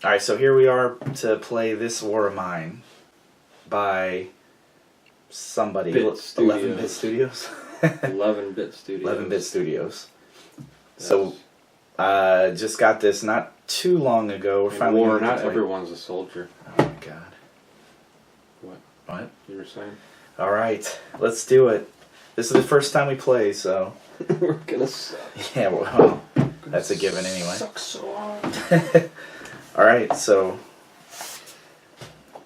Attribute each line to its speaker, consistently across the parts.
Speaker 1: Alright, so here we are to play This War of Mine by somebody. 11-Bit Studios?
Speaker 2: 11-Bit Studios.
Speaker 1: 11-Bit Studios. So, just got this not too long ago. We're finally
Speaker 2: war, not everyone's a soldier.
Speaker 1: Oh my god. What?
Speaker 2: You were saying?
Speaker 1: Alright, let's do it. This is the first time we play, so...
Speaker 2: We're gonna suck.
Speaker 1: Yeah, well, that's a given anyway.
Speaker 2: Suck so hard.
Speaker 1: Alright, so...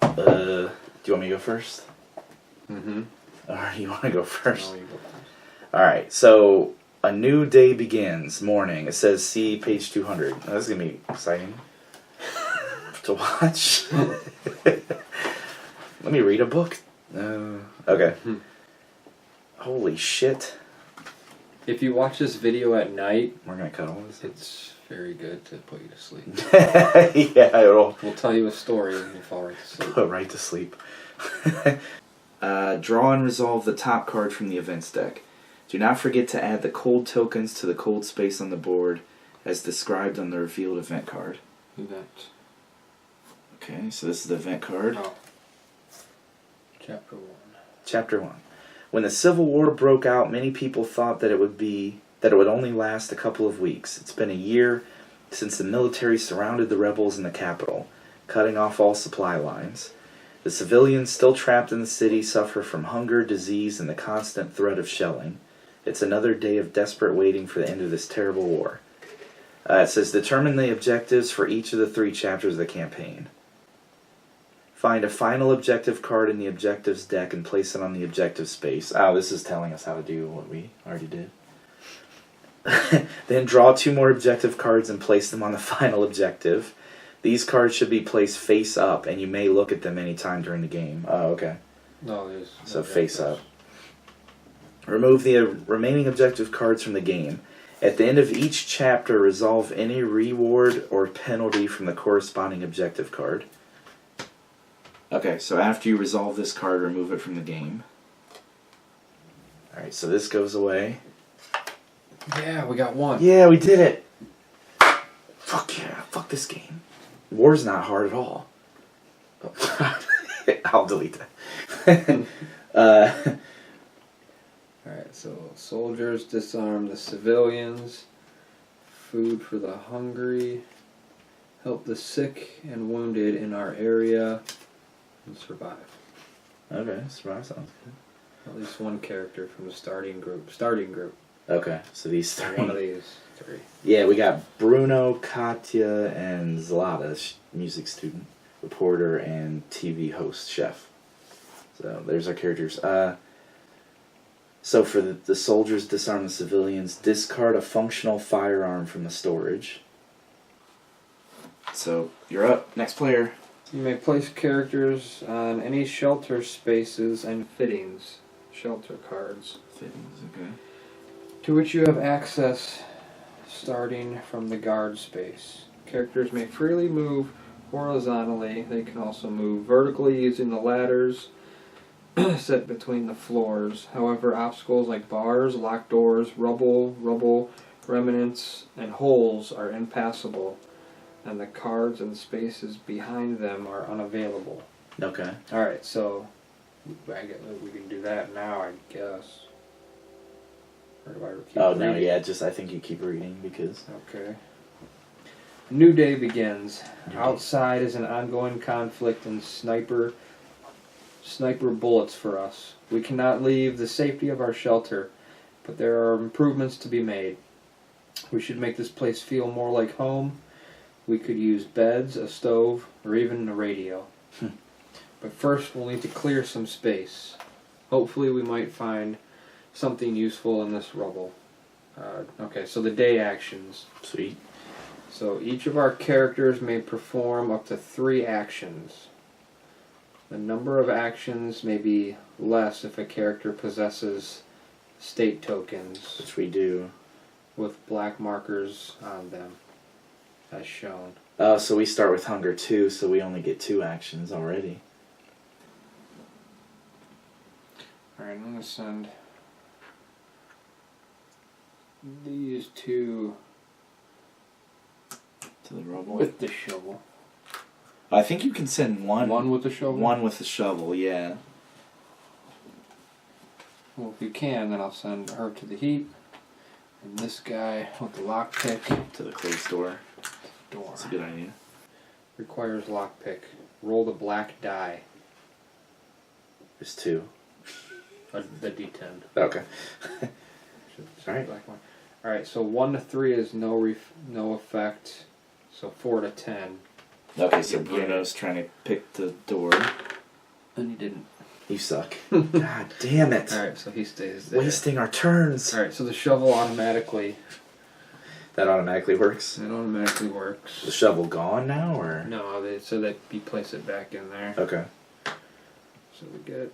Speaker 1: do you want me to go first?
Speaker 2: Mm-hmm.
Speaker 1: Or you want to go first?
Speaker 2: No, you go first.
Speaker 1: Alright, so... A new day begins, morning. It says, see page 200. Now, this is going to be exciting to watch. Let me read a book. Okay. Holy shit.
Speaker 2: If you watch this video at night,
Speaker 1: We're going to cut all this.
Speaker 2: it's very good to put you to sleep.
Speaker 1: Yeah, it'll
Speaker 2: We'll tell you a story and you fall right to sleep.
Speaker 1: put right to sleep. Draw and resolve the top card from the events deck. Do not forget to add the cold tokens to the cold space on the board as described on the revealed event card.
Speaker 2: Event.
Speaker 1: Okay, so this is the event card.
Speaker 2: Oh. Chapter 1.
Speaker 1: Chapter 1. When the Civil War broke out, many people thought that it would only last a couple of weeks. It's been a year since the military surrounded the rebels in the capital, cutting off all supply lines. The civilians still trapped in the city suffer from hunger, disease, and the constant threat of shelling. It's another day of desperate waiting for the end of this terrible war. It says, determine the objectives for each of the 3 chapters of the campaign. Find a final objective card in the objectives deck and place it on the objective space. Oh, this is telling us how to do what we already did. Then draw 2 more objective cards and place them on the final objective. These cards should be placed face up, and you may look at them anytime during the game. Oh, okay.
Speaker 2: No, there's...
Speaker 1: So face up. Remove the remaining objective cards from the game. At the end of each chapter, resolve any reward or penalty from the corresponding objective card. Okay, so after you resolve this card, remove it from the game. Alright, so this goes away.
Speaker 2: Yeah, we got 1.
Speaker 1: Yeah, we did it! Fuck yeah, fuck this game. War's not hard at all. I'll delete that.
Speaker 2: Alright, so soldiers disarm the civilians, food for the hungry, help the sick and wounded in our area, and survive.
Speaker 1: Okay, survive sounds good.
Speaker 2: At least 1 character from the starting group.
Speaker 1: Okay, so these 3.
Speaker 2: One of these 3.
Speaker 1: Yeah, we got Bruno, Katya, and Zlata, music student, reporter, and TV host, chef. So there's our characters. So for the soldiers, disarm the civilians, discard a functional firearm from the storage. So you're up. Next player.
Speaker 2: You may place characters on any shelter spaces and fittings. Shelter cards.
Speaker 1: Fittings, okay.
Speaker 2: To which you have access starting from the guard space. Characters may freely move horizontally. They can also move vertically using the ladders set between the floors. However, obstacles like bars, locked doors, rubble, remnants, and holes are impassable, and the cards and spaces behind them are unavailable.
Speaker 1: Okay.
Speaker 2: Alright, so I guess we can do that now, I guess. Or do I keep reading?
Speaker 1: No, yeah, I think you keep reading because...
Speaker 2: Okay. New day begins. Outside is an ongoing conflict and sniper bullets for us. We cannot leave the safety of our shelter, but there are improvements to be made. We should make this place feel more like home. We could use beds, a stove, or even a radio. But first we'll need to clear some space. Hopefully we might find something useful in this rubble. Okay, so the day actions.
Speaker 1: Sweet.
Speaker 2: So each of our characters may perform up to 3 actions. The number of actions may be less if a character possesses state tokens,
Speaker 1: Which we do.
Speaker 2: with black markers on them, as shown.
Speaker 1: So we start with hunger 2, so we only get 2 actions already.
Speaker 2: Alright, I'm going to send these 2
Speaker 1: To the rubble.
Speaker 2: with the shovel.
Speaker 1: I think you can send one.
Speaker 2: One with the shovel?
Speaker 1: One with the shovel, yeah.
Speaker 2: Well, if you can, then I'll send her to the heap. And this guy with the lockpick
Speaker 1: To the closed door.
Speaker 2: door.
Speaker 1: That's a good idea.
Speaker 2: Requires lockpick. Roll the black die.
Speaker 1: There's 2.
Speaker 2: The D10.
Speaker 1: Okay.
Speaker 2: Alright. Black one. Alright, so 1 to 3 is no effect. So 4 to 10.
Speaker 1: Okay, so
Speaker 2: Yeah.
Speaker 1: Bruno's trying to pick the door.
Speaker 2: And he didn't.
Speaker 1: You suck. God damn it.
Speaker 2: Alright, so he stays there.
Speaker 1: Wasting our turns.
Speaker 2: Alright, so the shovel automatically.
Speaker 1: That automatically works.
Speaker 2: It automatically
Speaker 1: The
Speaker 2: works.
Speaker 1: shovel gone now, or?
Speaker 2: No, so that you place it back in there.
Speaker 1: Okay.
Speaker 2: So we get.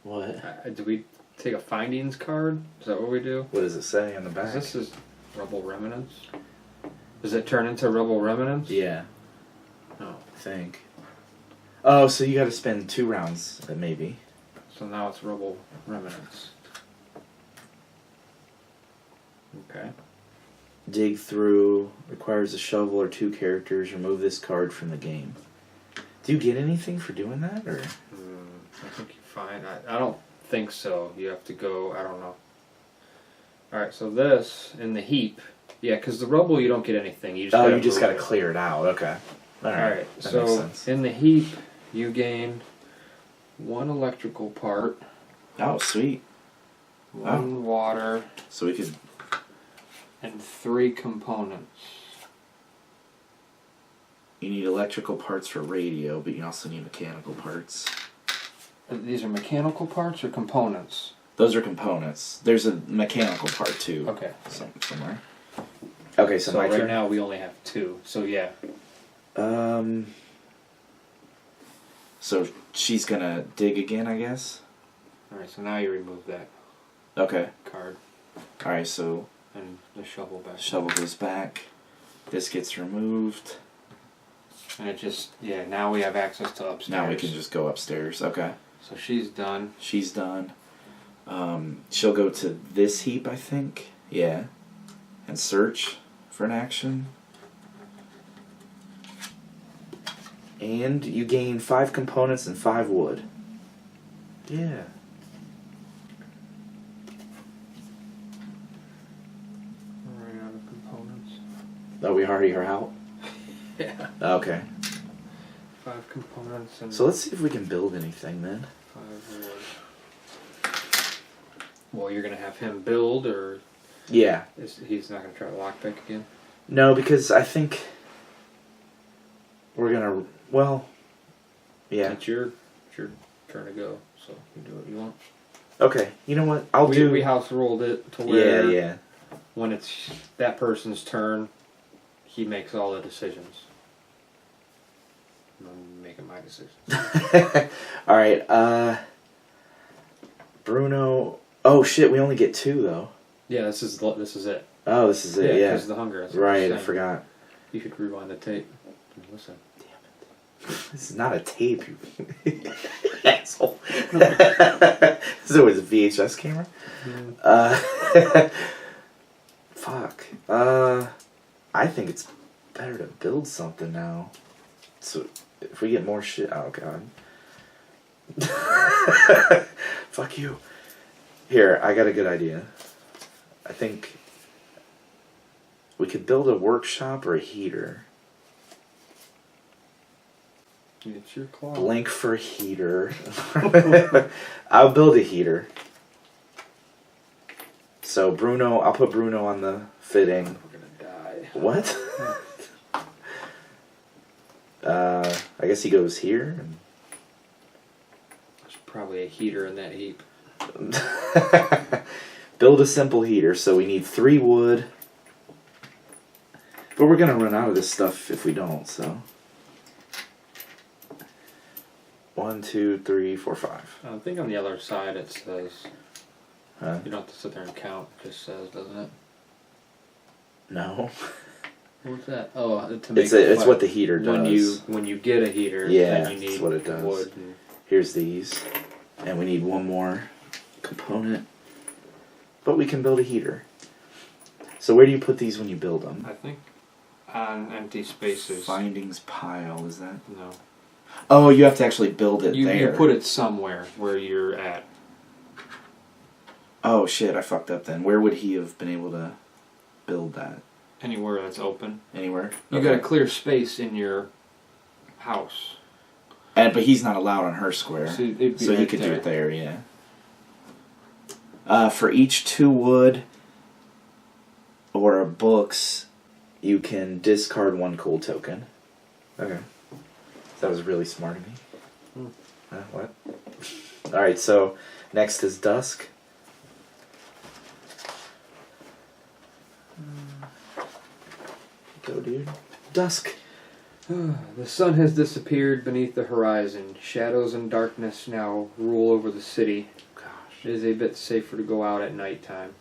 Speaker 1: What?
Speaker 2: Do we take a findings card? Is that what we do?
Speaker 1: What does it say on the
Speaker 2: 'Cause
Speaker 1: back?
Speaker 2: this is rubble remnants. Does it turn into rubble remnants?
Speaker 1: Yeah,
Speaker 2: No.
Speaker 1: I think. Oh, so you gotta spend 2 rounds, maybe.
Speaker 2: So now it's rubble remnants. Okay.
Speaker 1: Dig through, requires a shovel or 2 characters, remove this card from the game. Do you get anything for doing that, or?
Speaker 2: I think you're fine. I don't think so. You have to go, I don't know. Alright, so this, in the heap, yeah, because the rubble you don't get anything. You just
Speaker 1: Oh,
Speaker 2: gotta
Speaker 1: you just
Speaker 2: move
Speaker 1: gotta
Speaker 2: it.
Speaker 1: clear it out, okay. Alright,
Speaker 2: Alright,
Speaker 1: that makes
Speaker 2: so
Speaker 1: sense.
Speaker 2: in the heap, you gain 1 electrical part,
Speaker 1: Oh, sweet.
Speaker 2: 1 water,
Speaker 1: So we could...
Speaker 2: and 3 components.
Speaker 1: You need electrical parts for radio, but you also need mechanical parts.
Speaker 2: These are mechanical parts or components?
Speaker 1: Those are components. There's a mechanical part too.
Speaker 2: Okay.
Speaker 1: Somewhere. Okay, so,
Speaker 2: So
Speaker 1: my
Speaker 2: right
Speaker 1: turn.
Speaker 2: now we only have 2. So yeah.
Speaker 1: So she's gonna dig again, I guess.
Speaker 2: Alright, so now you remove that
Speaker 1: Okay.
Speaker 2: card
Speaker 1: Alright, so
Speaker 2: and the shovel back.
Speaker 1: shovel goes back. This gets removed.
Speaker 2: And it just, yeah, now we have access to upstairs.
Speaker 1: Now we can just go upstairs. Okay.
Speaker 2: So she's done.
Speaker 1: She's done. She'll go to this heap, I think. Yeah. And search for an action. And you gain 5 components and 5 wood. Yeah.
Speaker 2: Right out of components.
Speaker 1: Oh, we already are out?
Speaker 2: Yeah.
Speaker 1: Okay.
Speaker 2: 5 components and
Speaker 1: So let's see if we can build anything then.
Speaker 2: 5 wood. Well, you're gonna have him build, or
Speaker 1: Yeah.
Speaker 2: he's not gonna try to lockpick again?
Speaker 1: No, because I think we're gonna. Well, yeah.
Speaker 2: It's your turn to go, so you do what you want.
Speaker 1: Okay. You know what? I'll do.
Speaker 2: We house rolled it to where
Speaker 1: Yeah.
Speaker 2: when it's that person's turn, he makes all the decisions. I'm making my decisions.
Speaker 1: All right. Bruno. Oh shit! We only get 2 though.
Speaker 2: Yeah, this is it.
Speaker 1: Oh, this is it. Yeah.
Speaker 2: because the hunger. That's what
Speaker 1: Right.
Speaker 2: I'm
Speaker 1: I
Speaker 2: saying.
Speaker 1: forgot.
Speaker 2: You should rewind the tape. And listen.
Speaker 1: This is not a tape. You asshole. So it's a VHS camera. Fuck. I think it's better to build something now. So if we get more shit, oh god. Fuck you. Here, I got a good idea. I think we could build a workshop or a heater.
Speaker 2: It's your claw.
Speaker 1: Blank for heater. I'll build a heater. So Bruno, I'll put Bruno on the fitting.
Speaker 2: We're gonna die.
Speaker 1: What? I guess he goes here.
Speaker 2: There's probably a heater in that heap.
Speaker 1: Build a simple heater. So we need 3 wood. But we're gonna run out of this stuff if we don't, so. 1, 2, 3, 4, 5.
Speaker 2: I think on the other side it says,
Speaker 1: Huh?
Speaker 2: you don't have to sit there and count, it just says, doesn't it?
Speaker 1: No.
Speaker 2: What's that? Oh, to make
Speaker 1: It's what the heater does.
Speaker 2: When you get a heater,
Speaker 1: Yeah,
Speaker 2: then you need
Speaker 1: that's what it does.
Speaker 2: wood. And,
Speaker 1: Here's these. And we need one more component. But we can build a heater. So where do you put these when you build them?
Speaker 2: I think on empty spaces.
Speaker 1: Findings pile, is that?
Speaker 2: No.
Speaker 1: Oh, you have to actually build it
Speaker 2: You
Speaker 1: there.
Speaker 2: put it somewhere where you're at.
Speaker 1: Oh shit, I fucked up then. Where would he have been able to build that?
Speaker 2: Anywhere that's open.
Speaker 1: Anywhere?
Speaker 2: You got to clear space in your house.
Speaker 1: But he's not allowed on her square.
Speaker 2: So, it'd be
Speaker 1: So he
Speaker 2: right
Speaker 1: could
Speaker 2: there.
Speaker 1: do it there, yeah. For each 2 wood or books, you can discard 1 cool token. Okay. That was really smart of me. What? Alright, so next is dusk. Go, dude. Dusk.
Speaker 2: The sun has disappeared beneath the horizon. Shadows and darkness now rule over the city.
Speaker 1: Gosh.
Speaker 2: It is a bit safer to go out at nighttime.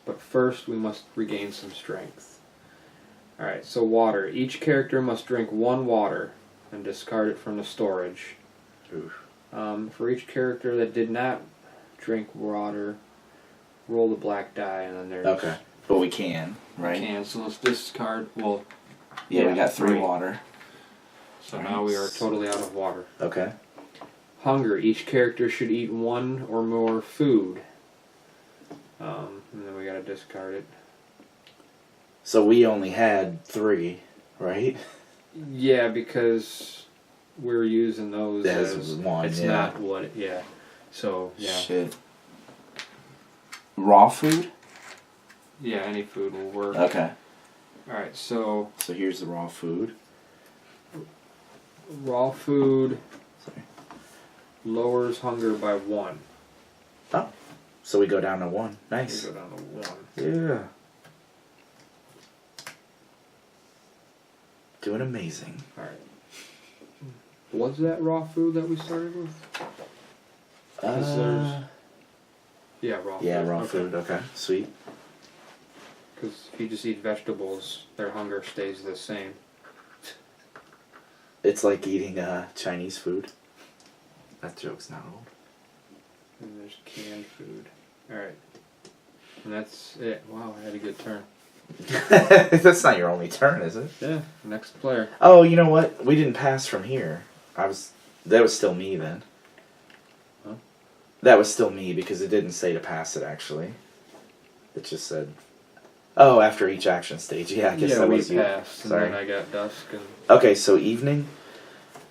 Speaker 2: But first, we must regain some strength. Alright, so water. Each character must drink 1 water and discard it from the storage.
Speaker 1: Oof.
Speaker 2: For each character that did not drink water, roll the black die, and then there's...
Speaker 1: Okay. But we can, right?
Speaker 2: Can, so let's discard... Well,
Speaker 1: Yeah, we got 3
Speaker 2: 3.
Speaker 1: water.
Speaker 2: so now we are totally out of water.
Speaker 1: Okay.
Speaker 2: Hunger. Each character should eat 1 or more food. And then we gotta discard it.
Speaker 1: So we only had 3, right?
Speaker 2: Yeah, because we're using those
Speaker 1: As
Speaker 2: as
Speaker 1: 1,
Speaker 2: it's
Speaker 1: yeah.
Speaker 2: not what it, yeah. So, yeah.
Speaker 1: Shit. Raw food?
Speaker 2: Yeah, any food will work.
Speaker 1: Okay.
Speaker 2: Alright, so
Speaker 1: So here's the raw food.
Speaker 2: raw food
Speaker 1: Sorry.
Speaker 2: lowers hunger by 1.
Speaker 1: Oh. So we go down to 1.
Speaker 2: We
Speaker 1: Nice.
Speaker 2: go down to 1.
Speaker 1: Yeah. Doing amazing.
Speaker 2: Alright. Was that raw food that we started with? there's- Yeah, raw
Speaker 1: yeah,
Speaker 2: food.
Speaker 1: raw
Speaker 2: Okay.
Speaker 1: food. Okay. Sweet.
Speaker 2: Because if you just eat vegetables, their hunger stays the same.
Speaker 1: It's like eating Chinese food. That joke's not old.
Speaker 2: And there's canned food. Alright. And that's it. Wow, I had a good turn.
Speaker 1: That's not your only turn, is it?
Speaker 2: Yeah, next player.
Speaker 1: Oh, you know what? We didn't pass from here. That was still me then.
Speaker 2: Huh?
Speaker 1: That was still me because it didn't say to pass it actually. It just said, "Oh, after each action stage." Yeah, I guess
Speaker 2: yeah,
Speaker 1: that
Speaker 2: we
Speaker 1: was you.
Speaker 2: passed, and
Speaker 1: Sorry.
Speaker 2: then I got dusk. And
Speaker 1: Okay, so evening.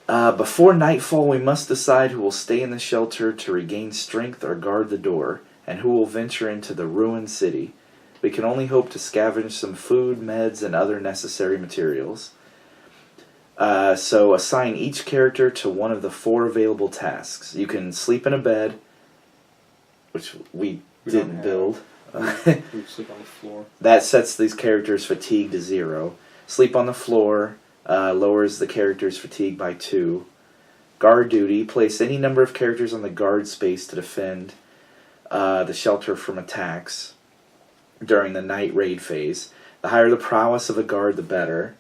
Speaker 1: Before nightfall, we must decide who will stay in the shelter to regain strength or guard the door, and who will venture into the ruined city. We can only hope to scavenge some food, meds, and other necessary materials. So assign each character to one of the 4 available tasks. You can sleep in a bed, which we
Speaker 2: We
Speaker 1: didn't
Speaker 2: don't
Speaker 1: build.
Speaker 2: we sleep on the floor.
Speaker 1: That sets these characters' fatigue to 0. Sleep on the floor lowers the character's fatigue by 2. Guard duty. Place any number of characters on the guard space to defend the shelter from attacks during the night raid phase. The higher the prowess of a guard, the better.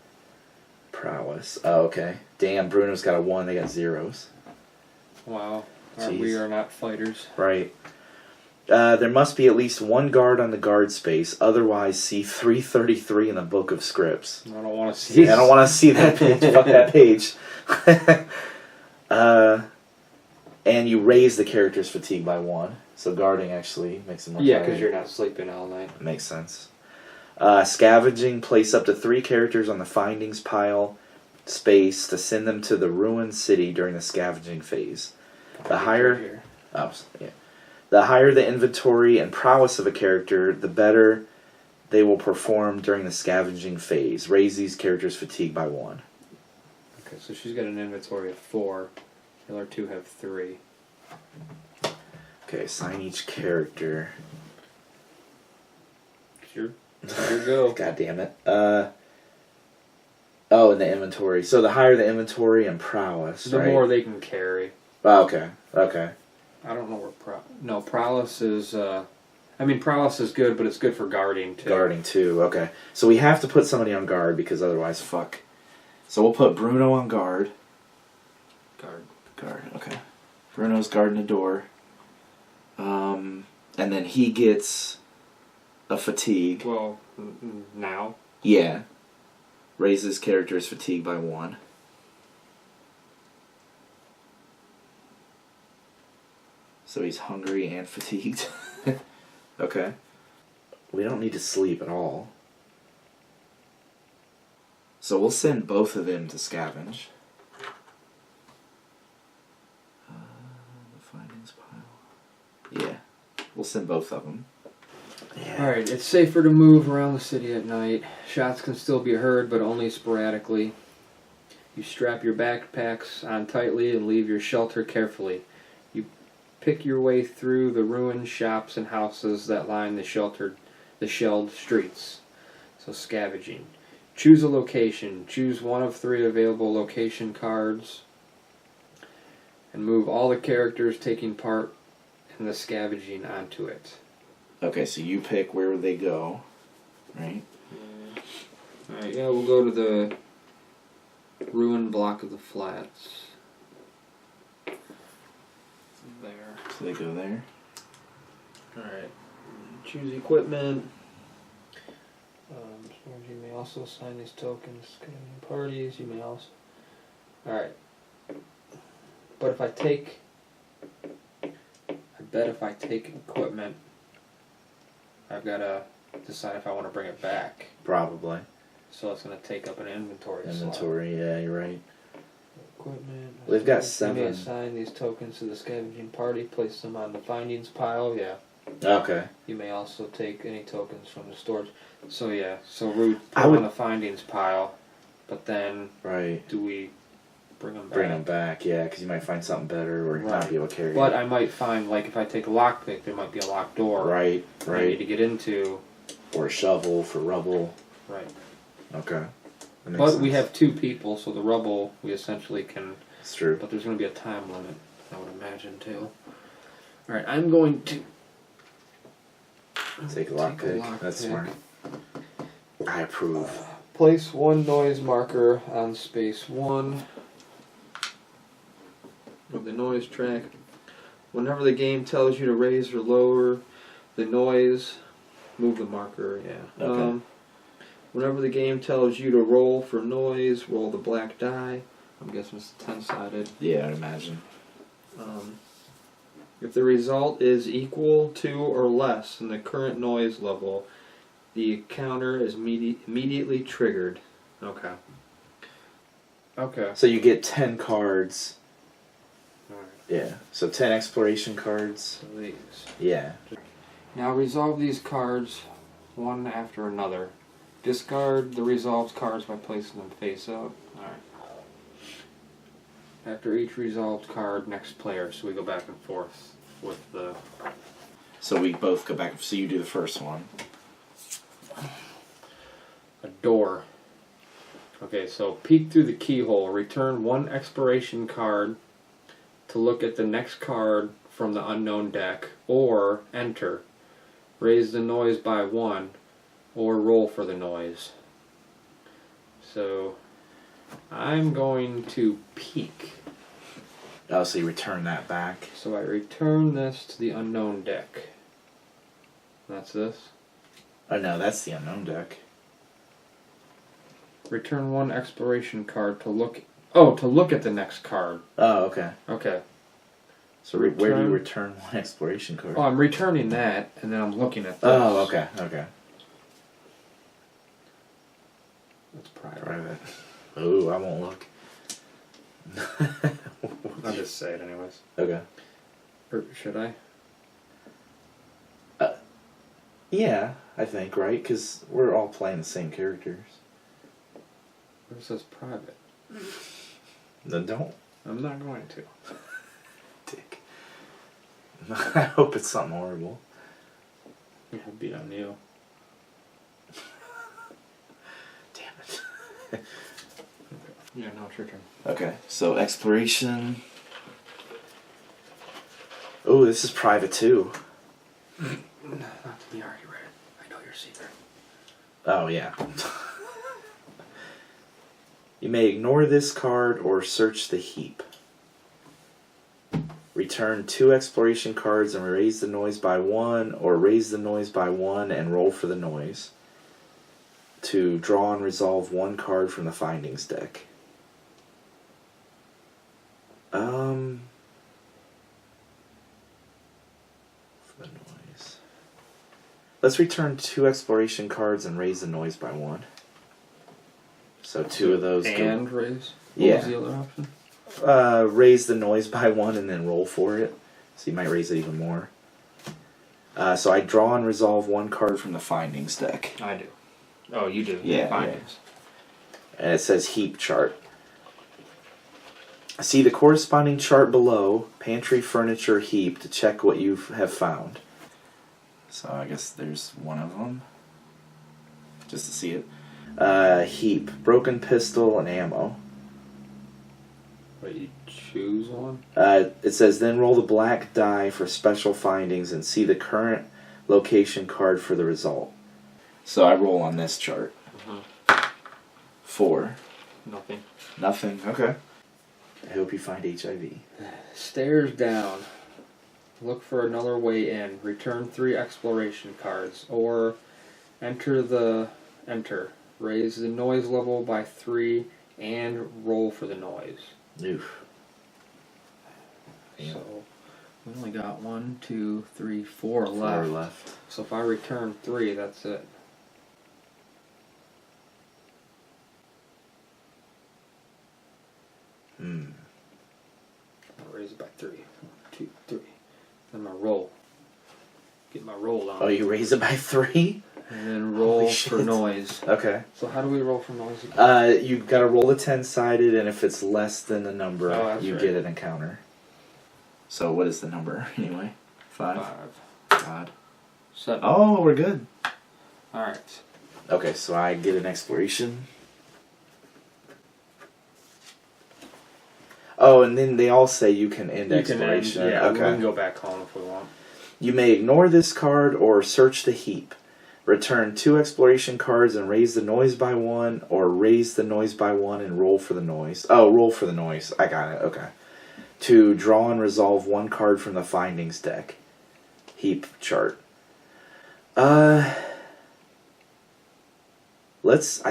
Speaker 1: Prowess. Oh, okay. Damn, Bruno's got a 1. They got 0s.
Speaker 2: Wow.
Speaker 1: Jeez.
Speaker 2: We are not fighters.
Speaker 1: Right. There must be at least 1 guard on the guard space, otherwise see 333 in the Book of Scripts.
Speaker 2: I don't want to see.
Speaker 1: Yeah, I don't want to see that page. Fuck that page. And you raise the character's fatigue by 1. So guarding actually makes it more
Speaker 2: Yeah,
Speaker 1: tiring.
Speaker 2: because you're not sleeping all night.
Speaker 1: Makes sense. Scavenging. Place up to 3 characters on the findings pile space to send them to the ruined city during the scavenging phase. The higher...
Speaker 2: Here.
Speaker 1: Oh, yeah. The higher the inventory and prowess of a character, the better they will perform during the scavenging phase. Raise these characters' fatigue by 1.
Speaker 2: Okay, so she's got an inventory of 4. The other 2 have 3.
Speaker 1: Okay, assign each character.
Speaker 2: Sure. Here you go.
Speaker 1: God damn it. Oh, in the inventory. So the higher the inventory and prowess,
Speaker 2: The
Speaker 1: right?
Speaker 2: more they can carry.
Speaker 1: Oh, okay. Okay.
Speaker 2: I don't know where No, prowess is I mean, prowess is good, but it's good for guarding too.
Speaker 1: Guarding too. Okay. So we have to put somebody on guard because otherwise, fuck. So we'll put Bruno on guard. Guard. Okay. Bruno's guarding the door. And then he gets a fatigue.
Speaker 2: Well, now.
Speaker 1: Yeah. Raises character's fatigue by 1. So he's hungry and fatigued. Okay. We don't need to sleep at all. So we'll send both of them to scavenge. The findings pile. Yeah. We'll send both of them. Yeah.
Speaker 2: Alright, it's safer to move around the city at night. Shots can still be heard, but only sporadically. You strap your backpacks on tightly and leave your shelter carefully. You pick your way through the ruined shops and houses that line the shelled streets. So scavenging. Choose a location. Choose one of 3 available location cards. And move all the characters taking part in the scavenging onto it.
Speaker 1: Okay, so you pick where they go, right?
Speaker 2: Alright, yeah, we'll go to the ruined block of the flats. There.
Speaker 1: So they go there.
Speaker 2: Alright. Choose equipment. You may also assign these tokens to parties. You may also. Alright. But if I take. I bet if I take equipment, I've got to decide if I want to bring it back.
Speaker 1: Probably.
Speaker 2: So it's going to take up an inventory slot.
Speaker 1: Inventory, yeah, you're right.
Speaker 2: Equipment.
Speaker 1: We've got
Speaker 2: You
Speaker 1: 7.
Speaker 2: may assign these tokens to the scavenging party, place them on the findings pile, yeah.
Speaker 1: Okay.
Speaker 2: You may also take any tokens from the storage. So yeah, so we put
Speaker 1: I
Speaker 2: them
Speaker 1: would-
Speaker 2: on the findings pile, but then
Speaker 1: Right.
Speaker 2: do we bring them back?
Speaker 1: Bring them back, yeah, because you might find something better or not
Speaker 2: Right.
Speaker 1: be able to carry
Speaker 2: But
Speaker 1: it.
Speaker 2: I might find, like, if I take a lockpick, there might be a locked door.
Speaker 1: Right,
Speaker 2: that I need
Speaker 1: right.
Speaker 2: to get into.
Speaker 1: Or a shovel for rubble.
Speaker 2: Right.
Speaker 1: Okay. That makes
Speaker 2: But we
Speaker 1: sense.
Speaker 2: have 2 people, so the rubble we essentially can.
Speaker 1: It's true.
Speaker 2: But there's going to be a time limit, I would imagine, too. Alright, I'm going to.
Speaker 1: Take a lockpick. That's smart. I approve.
Speaker 2: Place 1 noise marker on space 1 of the noise track. Whenever the game tells you to raise or lower the noise, move the marker, yeah.
Speaker 1: Okay.
Speaker 2: Whenever the game tells you to roll for noise, roll the black die. I'm guessing it's 10-sided.
Speaker 1: Yeah, I'd imagine.
Speaker 2: If the result is equal to or less than the current noise level, the counter is immediately triggered. Okay. Okay.
Speaker 1: So you get 10 cards.
Speaker 2: Alright.
Speaker 1: Yeah. So 10 exploration cards.
Speaker 2: So these.
Speaker 1: Yeah.
Speaker 2: Now resolve these cards one after another. Discard the resolved cards by placing them face up. Alright. After each resolved card, next player. So we go back and forth with the...
Speaker 1: So we both go back. So you do the first one.
Speaker 2: A door. Okay, so peek through the keyhole. Return 1 exploration card to look at the next card from the unknown deck. Or enter. Raise the noise by 1. Or roll for the noise. So I'm going to peek.
Speaker 1: Oh, so you return that back.
Speaker 2: So I return this to the unknown deck. That's this.
Speaker 1: Oh no, that's the unknown deck.
Speaker 2: Return 1 exploration card to look... Oh, to look at the next card.
Speaker 1: Oh, okay.
Speaker 2: Okay.
Speaker 1: So where do you
Speaker 2: Return-
Speaker 1: return 1 exploration card?
Speaker 2: Oh, I'm returning that, and then I'm looking at this.
Speaker 1: Oh, okay, okay.
Speaker 2: That's private.
Speaker 1: Private. Oh, I won't look.
Speaker 2: I'll just say it anyways.
Speaker 1: Okay.
Speaker 2: Or should I?
Speaker 1: Yeah, I think, right? Because we're all playing the same characters.
Speaker 2: It says private.
Speaker 1: Then don't.
Speaker 2: I'm not going to.
Speaker 1: Dick. I hope it's something horrible.
Speaker 2: Yeah, beat on you.
Speaker 1: Damn it.
Speaker 2: Yeah, now it's your turn.
Speaker 1: Okay, so exploration. Oh, this is private too.
Speaker 2: Not to be already read it. I know your secret.
Speaker 1: Oh, yeah. You may ignore this card or search the heap. Return 2 exploration cards and raise the noise by 1, or raise the noise by 1 and roll for the noise. To draw and resolve 1 card from the findings deck. For the noise. Let's return 2 exploration cards and raise the noise by 1. So 2 of those
Speaker 2: And
Speaker 1: go.
Speaker 2: raise?
Speaker 1: Yeah.
Speaker 2: What was the other option?
Speaker 1: Raise the noise by 1 and then roll for it. So you might raise it even more. So I draw and resolve 1 card from the findings deck.
Speaker 2: I do. Oh, you do?
Speaker 1: Yeah,
Speaker 2: Findings.
Speaker 1: And it says heap chart. See the corresponding chart below, pantry furniture heap, to check what you have found. So I guess there's one of them. Just to see it. Heap, broken pistol and ammo.
Speaker 2: Wait, you choose one?
Speaker 1: It says then roll the black die for special findings and see the current location card for the result. So I roll on this chart. 4.
Speaker 2: Nothing.
Speaker 1: Nothing. Okay. I hope you find HIV.
Speaker 2: Stairs down. Look for another way in. Return 3 exploration cards. Or enter. Raise the noise level by 3 and roll for the noise.
Speaker 1: Oof. Damn.
Speaker 2: So we only got 1, 2, 3, 4
Speaker 1: 4
Speaker 2: left.
Speaker 1: left.
Speaker 2: So if I return 3, that's it. I'll raise it by 3. 1, 2, 3. Then my roll. Get my roll on.
Speaker 1: Oh, you raise it by 3?
Speaker 2: And then roll
Speaker 1: Holy
Speaker 2: for
Speaker 1: shit.
Speaker 2: noise.
Speaker 1: Okay.
Speaker 2: So how do we roll for noise again?
Speaker 1: You gotta roll a 10-sided, and if it's less than the number,
Speaker 2: Oh, that's
Speaker 1: you
Speaker 2: right.
Speaker 1: get an encounter. So what is the number, anyway? 5?
Speaker 2: 5.
Speaker 1: God.
Speaker 2: 7.
Speaker 1: Oh, we're good.
Speaker 2: Alright.
Speaker 1: Okay, so I get an exploration. Oh, and then they all say you can end exploration.
Speaker 2: We
Speaker 1: Okay.
Speaker 2: can go back home if we want.
Speaker 1: You may ignore this card or search the heap. Return 2 exploration cards and raise the noise by 1, or raise the noise by 1 and roll for the noise. Oh, roll for the noise. I got it. Okay. To draw and resolve 1 card from the findings deck. Heap chart. Let's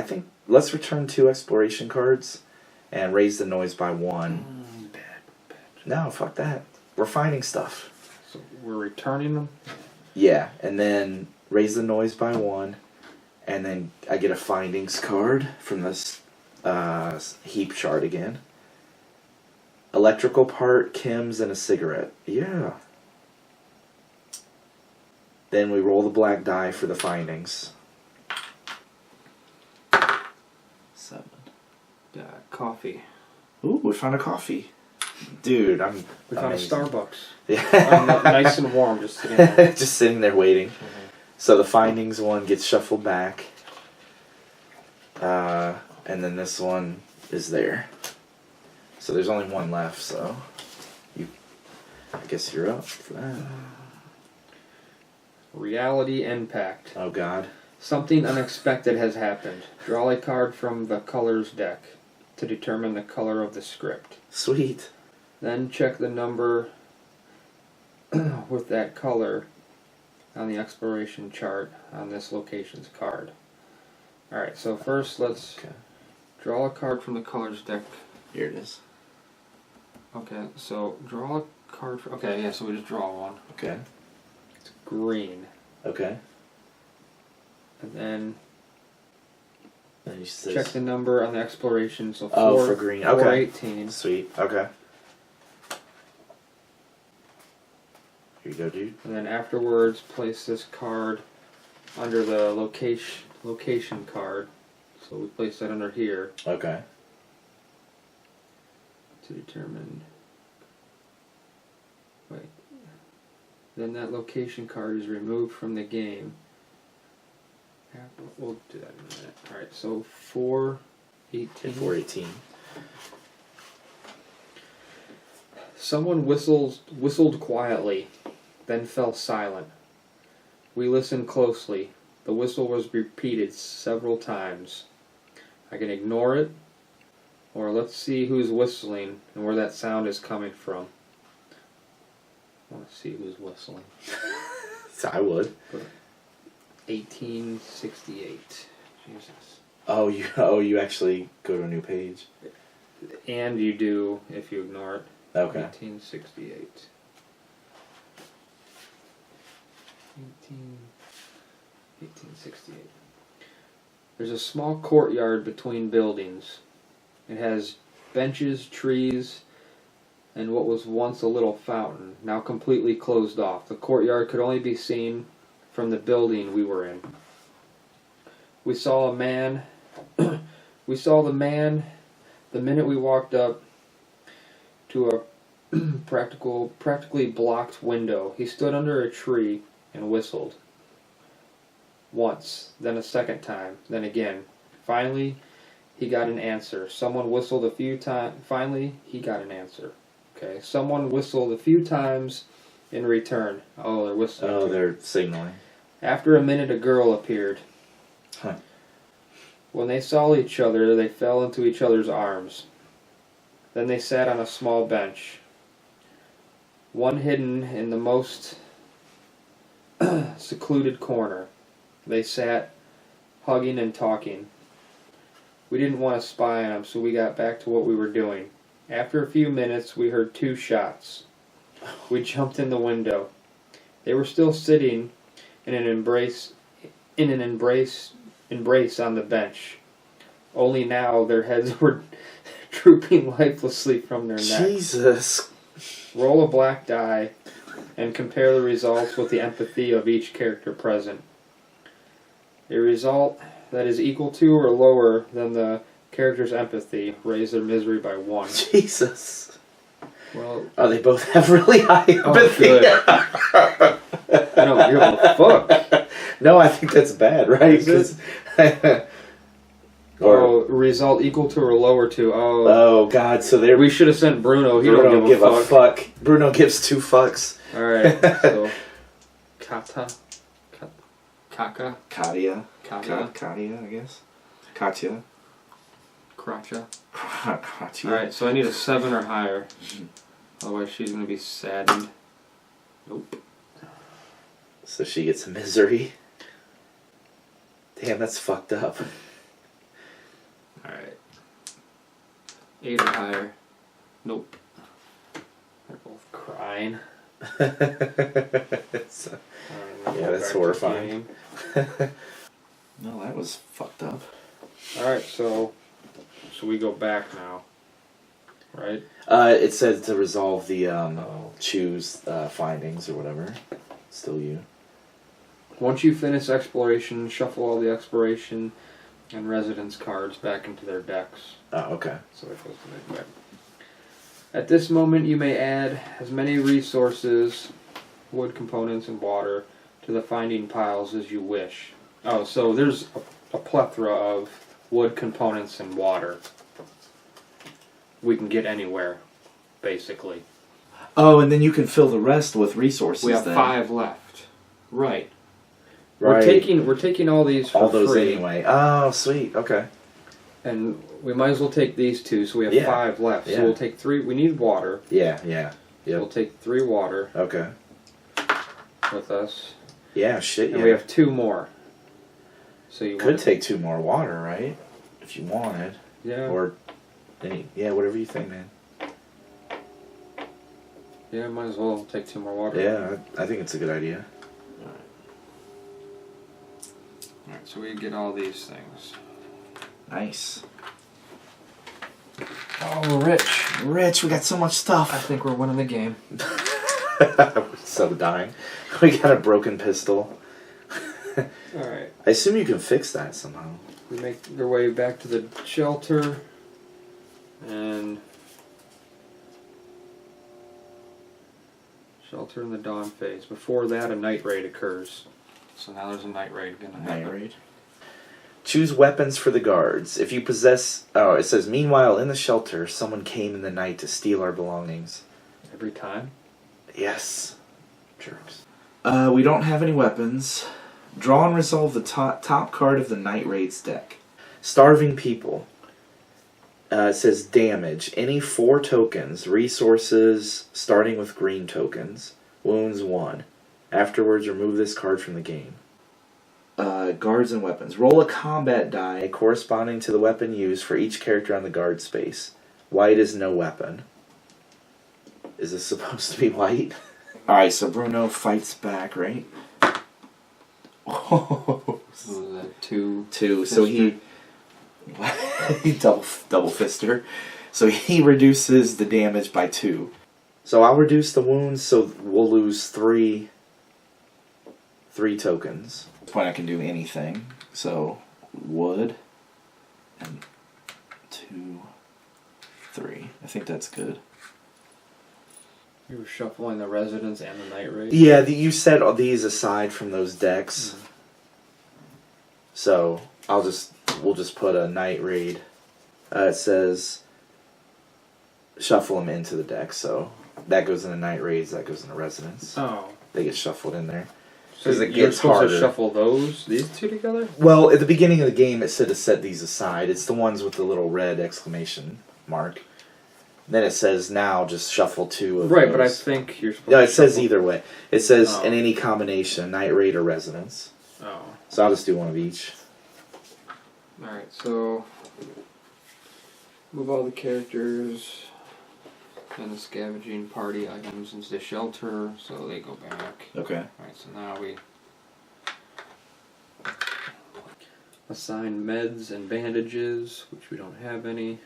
Speaker 1: return 2 exploration cards and raise the noise by 1.
Speaker 2: Bad.
Speaker 1: No, fuck that. We're finding stuff.
Speaker 2: So we're returning them?
Speaker 1: Yeah, and then raise the noise by 1, and then I get a findings card from this heap chart again. Electrical part, chems, and a cigarette. Yeah. Then we roll the black die for the findings. 7.
Speaker 2: Coffee.
Speaker 1: Ooh, we found a coffee. Dude, I'm
Speaker 2: We found
Speaker 1: amazing.
Speaker 2: a Starbucks.
Speaker 1: Yeah.
Speaker 2: Nice and warm, just sitting there.
Speaker 1: Just sitting there waiting. So the findings one gets shuffled back. And then this one is there. So there's only 1 left, so I guess you're up for that.
Speaker 2: Reality impact.
Speaker 1: Oh god.
Speaker 2: Something unexpected has happened. Draw a card from the colors deck to determine the color of the script.
Speaker 1: Sweet.
Speaker 2: Then check the number with that color on the exploration chart on this location's card. Alright, so first let's
Speaker 1: Okay.
Speaker 2: draw a card from the colors deck.
Speaker 1: Here it is.
Speaker 2: Okay, so draw a card. Okay, yeah, so we just draw one.
Speaker 1: Okay.
Speaker 2: It's green.
Speaker 1: Okay.
Speaker 2: And then
Speaker 1: Then you says,
Speaker 2: check the number on the exploration. So
Speaker 1: Oh, for green. Okay.
Speaker 2: 418.
Speaker 1: Sweet. Okay. Here you go, dude.
Speaker 2: And then afterwards, place this card under the location card. So we place that under here
Speaker 1: Okay.
Speaker 2: to determine. Wait. Then that location card is removed from the game. We'll do that in a minute. Alright, so 418.
Speaker 1: 418.
Speaker 2: Someone whistled quietly, then fell silent. We listened closely. The whistle was repeated several times. I can ignore it, or let's see who's whistling and where that sound is coming from. I want to see who's whistling.
Speaker 1: So I would.
Speaker 2: 1868. Jesus.
Speaker 1: Oh, you actually go to a new page.
Speaker 2: And you do if you ignore it.
Speaker 1: Okay.
Speaker 2: 1868. 1868. There's a small courtyard between buildings. It has benches, trees, and what was once a little fountain, now completely closed off. The courtyard could only be seen from the building we were in. We saw a man. We saw the man the minute we walked up to a practically blocked window. He stood under a tree and whistled. Once, then a second time, then again. Finally, he got an answer. Someone whistled a few times. Finally, he got an answer. Okay, someone whistled a few times in return. Oh, they're whistling.
Speaker 1: Oh,
Speaker 2: too.
Speaker 1: they're signaling.
Speaker 2: After a minute, a girl appeared.
Speaker 1: Huh.
Speaker 2: When they saw each other, they fell into each other's arms. Then they sat on a small bench, one hidden in the most secluded corner. They sat, hugging and talking. We didn't want to spy on them, so we got back to what we were doing. After a few minutes, we heard 2 shots. We jumped in the window. They were still sitting in an embrace on the bench. Only now their heads were drooping lifelessly from their necks.
Speaker 1: Jesus.
Speaker 2: Roll a black die and compare the results with the empathy of each character present. A result that is equal to or lower than the character's empathy raise their misery by 1.
Speaker 1: Jesus.
Speaker 2: Well,
Speaker 1: Oh, they both have really high empathy.
Speaker 2: good. I don't give a fuck.
Speaker 1: No, I think that's bad, right?
Speaker 2: Is
Speaker 1: 'Cause- or,
Speaker 2: Oh, result equal to or lower to. Oh,
Speaker 1: oh God, so they're
Speaker 2: we should have sent Bruno. He
Speaker 1: Bruno
Speaker 2: don't give a fuck.
Speaker 1: Bruno gives 2 fucks.
Speaker 2: All right, so Kaka,
Speaker 1: Katya.
Speaker 2: Katya,
Speaker 1: Katya, I guess. Katya.
Speaker 2: Kracha.
Speaker 1: Katya.
Speaker 2: All right, so I need a 7 or higher. Otherwise, she's gonna be saddened. Nope.
Speaker 1: So she gets misery. Damn, that's fucked up.
Speaker 2: All right. 8 or higher. Nope. They're both crying.
Speaker 1: So-
Speaker 2: Alright,
Speaker 1: Yeah,
Speaker 2: go
Speaker 1: that's
Speaker 2: back to
Speaker 1: horrifying.
Speaker 2: game.
Speaker 1: No, that was fucked up.
Speaker 2: Alright, so we go back now. Right?
Speaker 1: It said to resolve the
Speaker 2: Oh.
Speaker 1: choose findings or whatever. Still you.
Speaker 2: Once you finish exploration, shuffle all the exploration and residence cards back into their decks.
Speaker 1: Oh, okay.
Speaker 2: So that goes to the deck. At this moment, you may add as many resources, wood components, and water to the finding piles as you wish. Oh, so there's a plethora of wood components and water. We can get anywhere, basically.
Speaker 1: Oh, and then you can fill the rest with resources.
Speaker 2: We have
Speaker 1: then.
Speaker 2: 5 left. Right.
Speaker 1: Right.
Speaker 2: We're taking all these for
Speaker 1: all those
Speaker 2: free,
Speaker 1: anyway. Oh, sweet. Okay.
Speaker 2: and we might as well take these 2. So we have
Speaker 1: Yeah.
Speaker 2: 5 left.
Speaker 1: Yeah.
Speaker 2: So we'll take 3. We need water.
Speaker 1: Yeah. Yep.
Speaker 2: We'll take 3 water
Speaker 1: Okay.
Speaker 2: with us,
Speaker 1: Yeah. Shit.
Speaker 2: and
Speaker 1: Yeah.
Speaker 2: we have 2 more. So you
Speaker 1: Could
Speaker 2: want,
Speaker 1: take 2 more water, right? If you wanted,
Speaker 2: yeah,
Speaker 1: or whatever you think, man.
Speaker 2: yeah, might as well take 2 more water.
Speaker 1: Yeah, I think it's a good idea.
Speaker 2: Alright, so we get all these things.
Speaker 1: Nice.
Speaker 2: Oh, we're rich.
Speaker 1: Rich, we got so much
Speaker 2: I
Speaker 1: stuff.
Speaker 2: think we're winning the game.
Speaker 1: We're so dying. We got a broken pistol.
Speaker 2: Alright,
Speaker 1: I assume you can fix that somehow.
Speaker 2: we make their way back to the shelter, and shelter in the dawn phase. Before that, a night raid occurs. So now there's a night raid gonna happen.
Speaker 1: Night raid. Choose weapons for the guards. If you possess... Oh, it says, meanwhile, in the shelter, someone came in the night to steal our belongings.
Speaker 2: Every time.
Speaker 1: Yes. Jerks. We don't have any weapons. Draw and resolve the top card of the Night Raid's deck. Starving People. It says damage. Any 4 tokens. Resources starting with green tokens. Wounds 1. Afterwards, remove this card from the game. Guards and weapons. Roll a combat die corresponding to the weapon used for each character on the guard space. White is no weapon. Is this supposed to be white? Alright, so Bruno fights back, right? Oh,
Speaker 2: So that 2.
Speaker 1: 2. So he double fister. So he reduces the damage by 2. So I'll reduce the wounds, so we'll lose 3 tokens. At this point I can do anything. So wood and 2, 3. I think that's good.
Speaker 2: You were shuffling the Residents and the Night Raid?
Speaker 1: Yeah, you set all these aside from those decks. So we'll just put a Night Raid. It says shuffle them into the deck, so that goes into Night Raids, that goes into Residents.
Speaker 2: Oh.
Speaker 1: They get shuffled in there.
Speaker 2: So
Speaker 1: Because it
Speaker 2: you're
Speaker 1: gets
Speaker 2: supposed
Speaker 1: harder.
Speaker 2: to shuffle these 2 together?
Speaker 1: Well, at the beginning of the game, it said to set these aside. It's the ones with the little red exclamation mark. Then it says now just shuffle 2 of
Speaker 2: Right,
Speaker 1: those.
Speaker 2: but I think you're supposed
Speaker 1: Yeah,
Speaker 2: to
Speaker 1: it says
Speaker 2: shuffle-
Speaker 1: either way. It says
Speaker 2: Oh.
Speaker 1: in any combination, Night Raid or Residence.
Speaker 2: Oh.
Speaker 1: So I'll just do one of each.
Speaker 2: Alright, so move all the characters and the scavenging party items into the shelter so they go back.
Speaker 1: Okay.
Speaker 2: Alright, so now we assign meds and bandages, which we don't have any.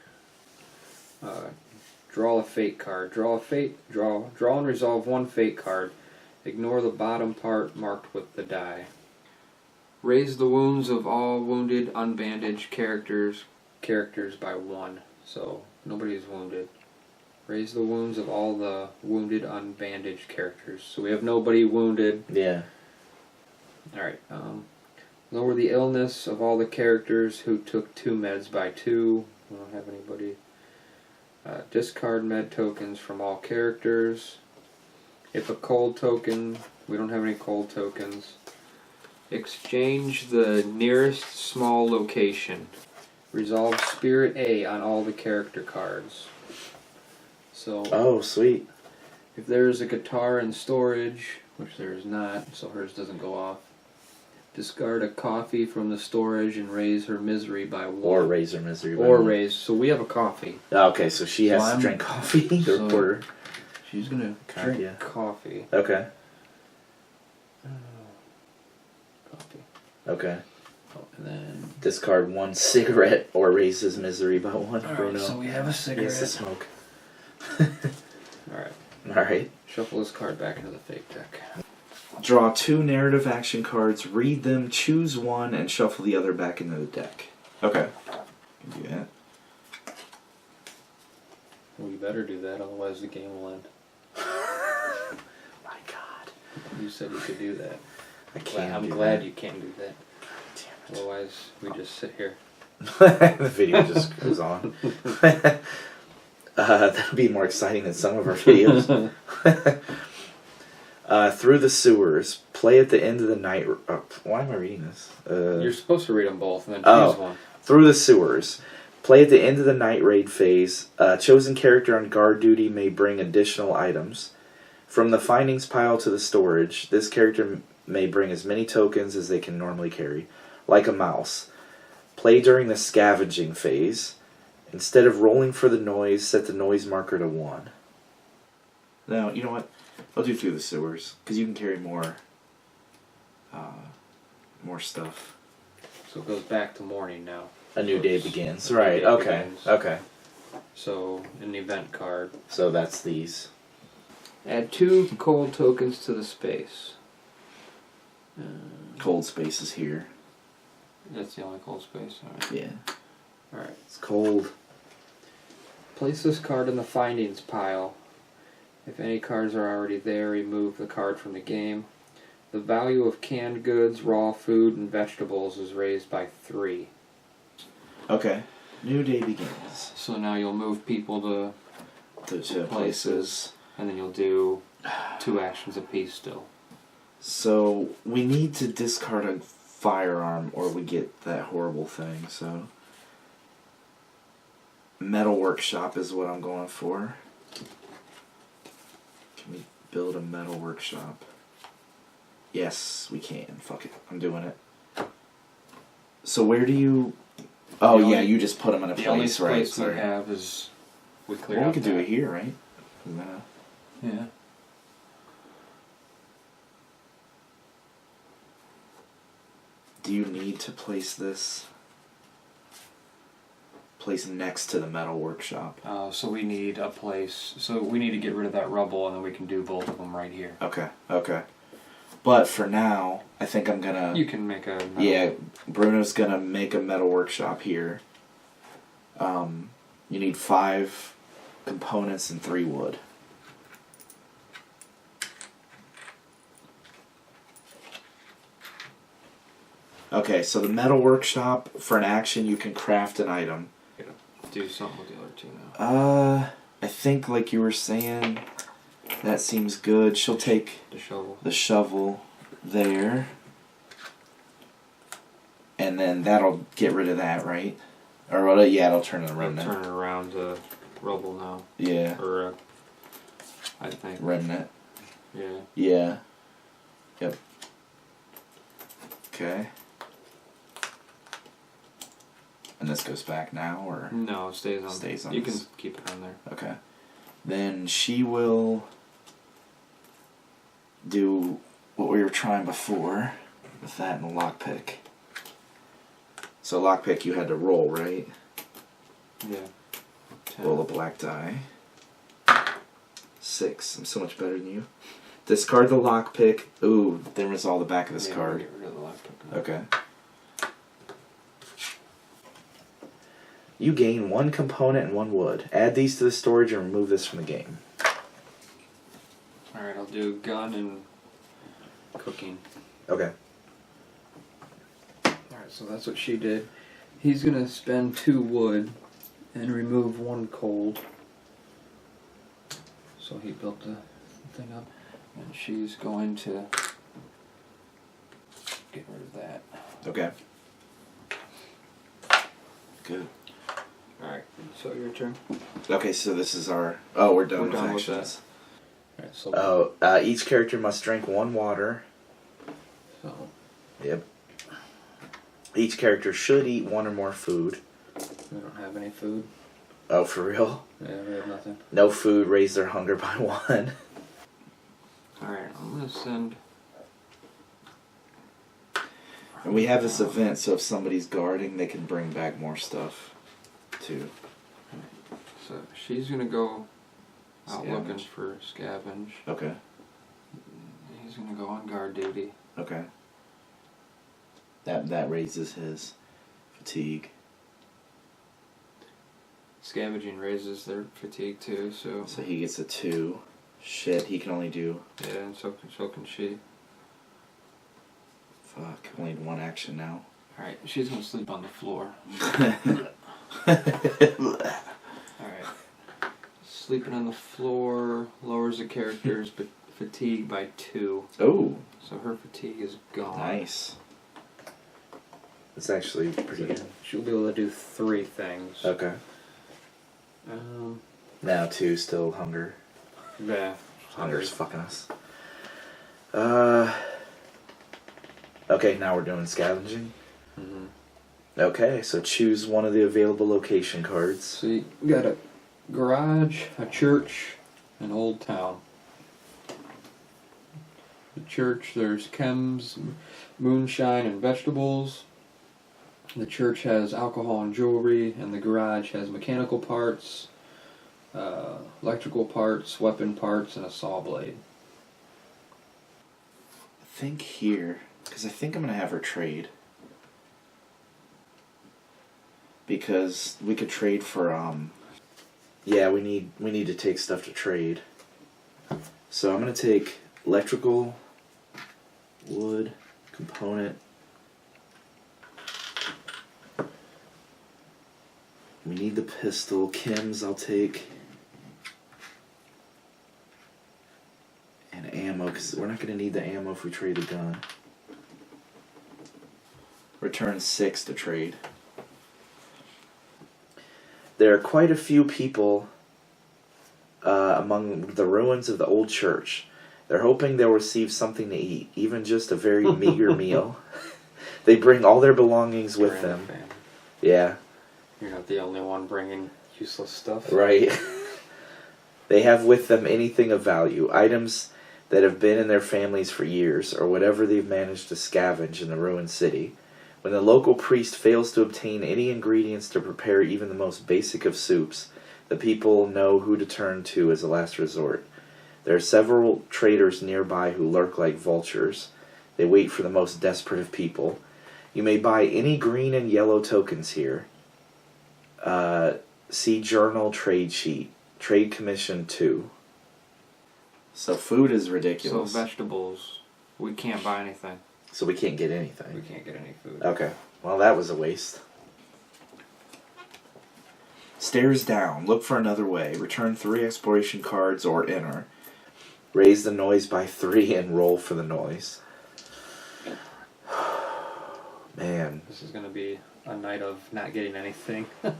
Speaker 2: Draw a fate card. Draw and resolve 1 fate card. Ignore the bottom part marked with the die. Raise the wounds of all wounded, unbandaged characters by 1. So nobody is wounded. Raise the wounds of all the wounded, unbandaged characters. So we have nobody wounded.
Speaker 1: Yeah.
Speaker 2: Alright. Lower the illness of all the characters who took 2 meds by 2. We don't have anybody. Discard med tokens from all characters. If a cold token, we don't have any cold tokens. Exchange the nearest small location. Resolve Spirit A on all the character cards. So,
Speaker 1: Oh, sweet.
Speaker 2: if there's a guitar in storage, which there is not, so hers doesn't go off, discard a coffee from the storage and raise her misery by 1.
Speaker 1: Or raise her misery. by
Speaker 2: Or
Speaker 1: 1.
Speaker 2: raise. So we have a coffee.
Speaker 1: Okay, so she has
Speaker 2: So
Speaker 1: to
Speaker 2: I'm-
Speaker 1: drink coffee. The
Speaker 2: so-
Speaker 1: reporter.
Speaker 2: She's gonna
Speaker 1: Okay,
Speaker 2: drink
Speaker 1: yeah.
Speaker 2: coffee.
Speaker 1: Okay.
Speaker 2: Coffee.
Speaker 1: Okay.
Speaker 2: Oh, and then.
Speaker 1: Discard 1 cigarette or raise his misery by 1. Bruno.
Speaker 2: So we have a
Speaker 1: He has to
Speaker 2: cigarette.
Speaker 1: smoke.
Speaker 2: Alright.
Speaker 1: Alright.
Speaker 2: Shuffle this card back into the fake deck.
Speaker 1: Draw 2 narrative action cards, read them, choose 1, and shuffle the other back into the deck. Okay. Can do that.
Speaker 2: Well, you better do that, otherwise the game will end.
Speaker 1: My God.
Speaker 2: You said you could do that.
Speaker 1: I can't.
Speaker 2: I'm
Speaker 1: do
Speaker 2: glad
Speaker 1: that.
Speaker 2: you can't do that.
Speaker 1: Damn it.
Speaker 2: Otherwise, we just sit here.
Speaker 1: The video just goes on. That'd be more exciting than some of our videos. Through the sewers. Play at the end of the night. Why am I reading this?
Speaker 2: You're supposed to read them both and then
Speaker 1: Oh.
Speaker 2: choose one.
Speaker 1: Through the sewers. Play at the end of the night raid phase. A chosen character on guard duty may bring additional items. From the findings pile to the storage, this character may bring as many tokens as they can normally carry, like a mouse. Play during the scavenging phase. Instead of rolling for the noise, set the noise marker to 1. Now, you know what? I'll do through the sewers, because you can carry more stuff.
Speaker 2: So it goes back to morning now.
Speaker 1: A new day begins.
Speaker 2: A new
Speaker 1: Right,
Speaker 2: day
Speaker 1: okay.
Speaker 2: begins.
Speaker 1: Okay.
Speaker 2: So, an event card.
Speaker 1: So that's these.
Speaker 2: Add 2 cold tokens to the space.
Speaker 1: Cold spaces here.
Speaker 2: That's the only cold space. Alright.
Speaker 1: Yeah.
Speaker 2: Alright.
Speaker 1: It's cold.
Speaker 2: Place this card in the findings pile. If any cards are already there, remove the card from the game. The value of canned goods, raw food, and vegetables is raised by 3.
Speaker 1: Okay. New day begins.
Speaker 2: So now you'll move people to
Speaker 1: The two places.
Speaker 2: and then you'll do 2 actions apiece still.
Speaker 1: So we need to discard a firearm or we get that horrible thing, so metal workshop is what I'm going for. Can we build a metal workshop? Yes, we can. Fuck it. I'm doing it. So where do you... Oh,
Speaker 2: The only-
Speaker 1: yeah, you just put them in a
Speaker 2: The only
Speaker 1: place, right?
Speaker 2: place we
Speaker 1: Sorry.
Speaker 2: have is we clear
Speaker 1: Well, we
Speaker 2: out
Speaker 1: could do
Speaker 2: that.
Speaker 1: it here, right? No.
Speaker 2: Yeah.
Speaker 1: Do you need to place this? Place next to the metal workshop.
Speaker 2: So we need a place. So we need to get rid of that rubble, and then we can do both of them right here.
Speaker 1: Okay, okay. But for now, I think I'm gonna...
Speaker 2: You can make a.
Speaker 1: Yeah, Bruno's gonna make a metal workshop here. You need 5 components and 3 wood. Okay, so the metal workshop, for an action, you can craft an item.
Speaker 2: Do something with the other two now.
Speaker 1: I think, like you were saying, that seems good. She'll take
Speaker 2: The shovel.
Speaker 1: the shovel there. And then that'll get rid of that, right? Or, well, yeah, it'll turn it around
Speaker 2: Turn it around to rubble now,
Speaker 1: Yeah,
Speaker 2: or I think.
Speaker 1: remnant.
Speaker 2: Yeah.
Speaker 1: Yeah. Yep. Okay. And this goes back now, or?
Speaker 2: No, it stays on.
Speaker 1: Stays on
Speaker 2: You
Speaker 1: this.
Speaker 2: can keep it on there.
Speaker 1: Okay. Then she will do what we were trying before with that and the lockpick. So lockpick you had to roll, right?
Speaker 2: Yeah. 10.
Speaker 1: Roll a black die. 6. I'm so much better than you. Discard the lockpick. Ooh, there was all the back of this
Speaker 2: Yeah,
Speaker 1: card.
Speaker 2: Get rid of the laptop.
Speaker 1: Okay. You gain 1 component and 1 wood. Add these to the storage and remove this from the game.
Speaker 2: Alright, I'll do gun and cooking.
Speaker 1: Okay.
Speaker 2: Alright, so that's what she did. He's gonna spend 2 wood and remove 1 cold. So he built the thing up. And she's going to get rid of that.
Speaker 1: Okay. Good.
Speaker 2: Alright, so your turn.
Speaker 1: Okay, so this is our... Oh, we're done
Speaker 2: We're
Speaker 1: with
Speaker 2: done with
Speaker 1: actions.
Speaker 2: Alright, so
Speaker 1: Each character must drink 1 water.
Speaker 2: so
Speaker 1: Yep. Each character should eat 1 or more food.
Speaker 2: we don't have any food.
Speaker 1: Oh, for real?
Speaker 2: Yeah, we have nothing.
Speaker 1: No food, raise their hunger by 1.
Speaker 2: Alright, I'm gonna send
Speaker 1: And we have this event, so if somebody's guarding, they can bring back more stuff, too.
Speaker 2: so she's gonna go out looking
Speaker 1: Scavenge.
Speaker 2: for scavenge.
Speaker 1: Okay,
Speaker 2: He's gonna go on guard duty.
Speaker 1: okay. That raises his fatigue.
Speaker 2: Scavenging raises their fatigue too, so
Speaker 1: So he gets a 2. Shit, he can only do...
Speaker 2: yeah, and so can she.
Speaker 1: Fuck, only 1 action now.
Speaker 2: Alright, she's gonna sleep on the floor. Alright. Sleeping on the floor lowers the character's fatigue by 2.
Speaker 1: Oh,
Speaker 2: So her fatigue is gone.
Speaker 1: nice. It's actually pretty good.
Speaker 2: She'll be able to do 3 things.
Speaker 1: Okay. Now 2, still hunger.
Speaker 2: Yeah.
Speaker 1: Hunger's fucking us. Okay, now we're doing scavenging.
Speaker 2: Mm-hmm.
Speaker 1: Okay, so choose one of the available location cards.
Speaker 2: So you got a garage, a church, an old town. The church, there's chems, moonshine, and vegetables. The church has alcohol and jewelry, and the garage has mechanical parts, electrical parts, weapon parts, and a saw blade.
Speaker 1: I think here, because I think I'm going to have her trade. Because we could trade for, yeah, we need to take stuff to trade. So I'm going to take electrical, wood, component. We need the pistol. Kim's I'll take. And ammo because we're not going to need the ammo if we trade a gun. Return 6 to trade. There are quite a few people among the ruins of the old church. They're hoping they'll receive something to eat, even just a very meager meal. They bring all their belongings with them.
Speaker 2: Family.
Speaker 1: Yeah.
Speaker 2: You're not the only one bringing useless stuff.
Speaker 1: Right. They have with them anything of value, items that have been in their families for years, or whatever they've managed to scavenge in the ruined city. When the local priest fails to obtain any ingredients to prepare even the most basic of soups, the people know who to turn to as a last resort. There are several traders nearby who lurk like vultures. They wait for the most desperate of people. You may buy any green and yellow tokens here. See Journal Trade Sheet. Trade Commission 2. So food is ridiculous.
Speaker 2: So vegetables, we can't buy anything.
Speaker 1: So we can't get anything.
Speaker 2: We can't get any food.
Speaker 1: Okay. Well, that was a waste. Stairs down. Look for another way. Return 3 exploration cards or enter. Raise the noise by 3 and roll for the noise. Man.
Speaker 2: This is going to be a night of not getting anything. I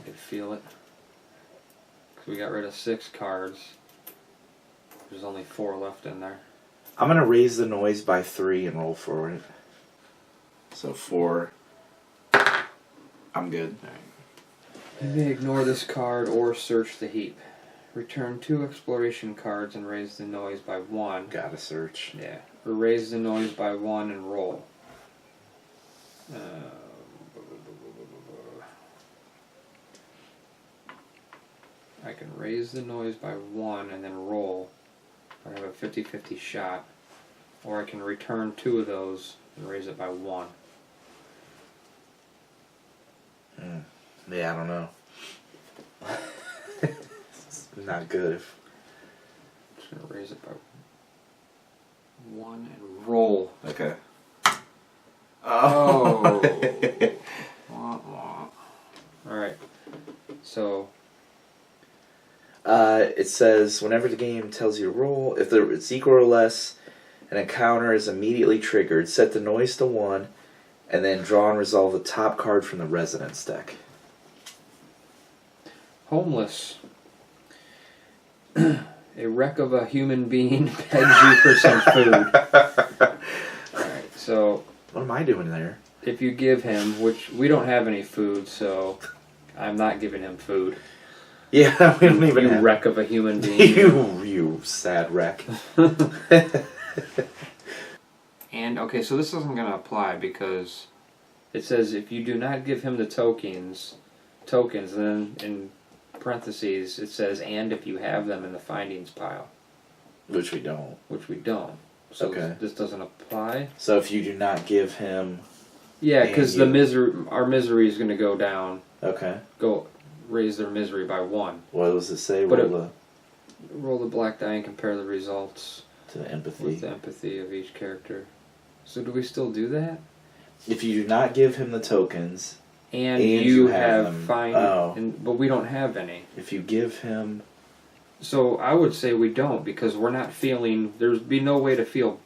Speaker 2: could feel it. Because we got rid of 6 cards. There's only 4 left in there.
Speaker 1: I'm going to raise the noise by 3 and roll for it. So 4. I'm good.
Speaker 2: You may ignore this card or search the heap. Return 2 exploration cards and raise the noise by 1.
Speaker 1: Gotta search.
Speaker 2: Yeah. Or raise the noise by 1 and roll. I can raise the noise by 1 and then roll. I have a 50-50 shot. Or I can return 2 of those and raise it by 1.
Speaker 1: Yeah, I don't know. It's not good.
Speaker 2: Just gonna raise it by 1 and roll.
Speaker 1: Okay.
Speaker 2: Oh. Wah, wah. Alright. So.
Speaker 1: It says, whenever the game tells you to roll, if it's equal or less, an encounter is immediately triggered. Set the noise to 1, and then draw and resolve the top card from the Residence deck.
Speaker 2: Homeless. A wreck of a human being begs you for some food. Alright, so
Speaker 1: What am I doing there?
Speaker 2: if you give him, which we don't have any food, so I'm not giving him food.
Speaker 1: Yeah, we don't even
Speaker 2: You
Speaker 1: have...
Speaker 2: wreck of a human being.
Speaker 1: you sad wreck.
Speaker 2: And, okay, so this isn't going to apply because it says if you do not give him the tokens, and then in parentheses it says, and if you have them in the findings pile.
Speaker 1: Which we don't.
Speaker 2: Which we don't. So
Speaker 1: Okay.
Speaker 2: this doesn't apply?
Speaker 1: So if you do not give him...
Speaker 2: Yeah, because
Speaker 1: And
Speaker 2: our misery is going to go down.
Speaker 1: Okay.
Speaker 2: Go raise their misery by 1.
Speaker 1: What does it say?
Speaker 2: But
Speaker 1: Roll
Speaker 2: Roll the black die and compare the results
Speaker 1: to the empathy.
Speaker 2: with the empathy of each character. So do we still do that?
Speaker 1: If you do not give him the tokens,
Speaker 2: And
Speaker 1: you
Speaker 2: you
Speaker 1: have
Speaker 2: have
Speaker 1: them.
Speaker 2: find,
Speaker 1: Oh.
Speaker 2: but we don't have any.
Speaker 1: if you give him...
Speaker 2: So I would say we don't, because we're not feeling. There'd be no way to feel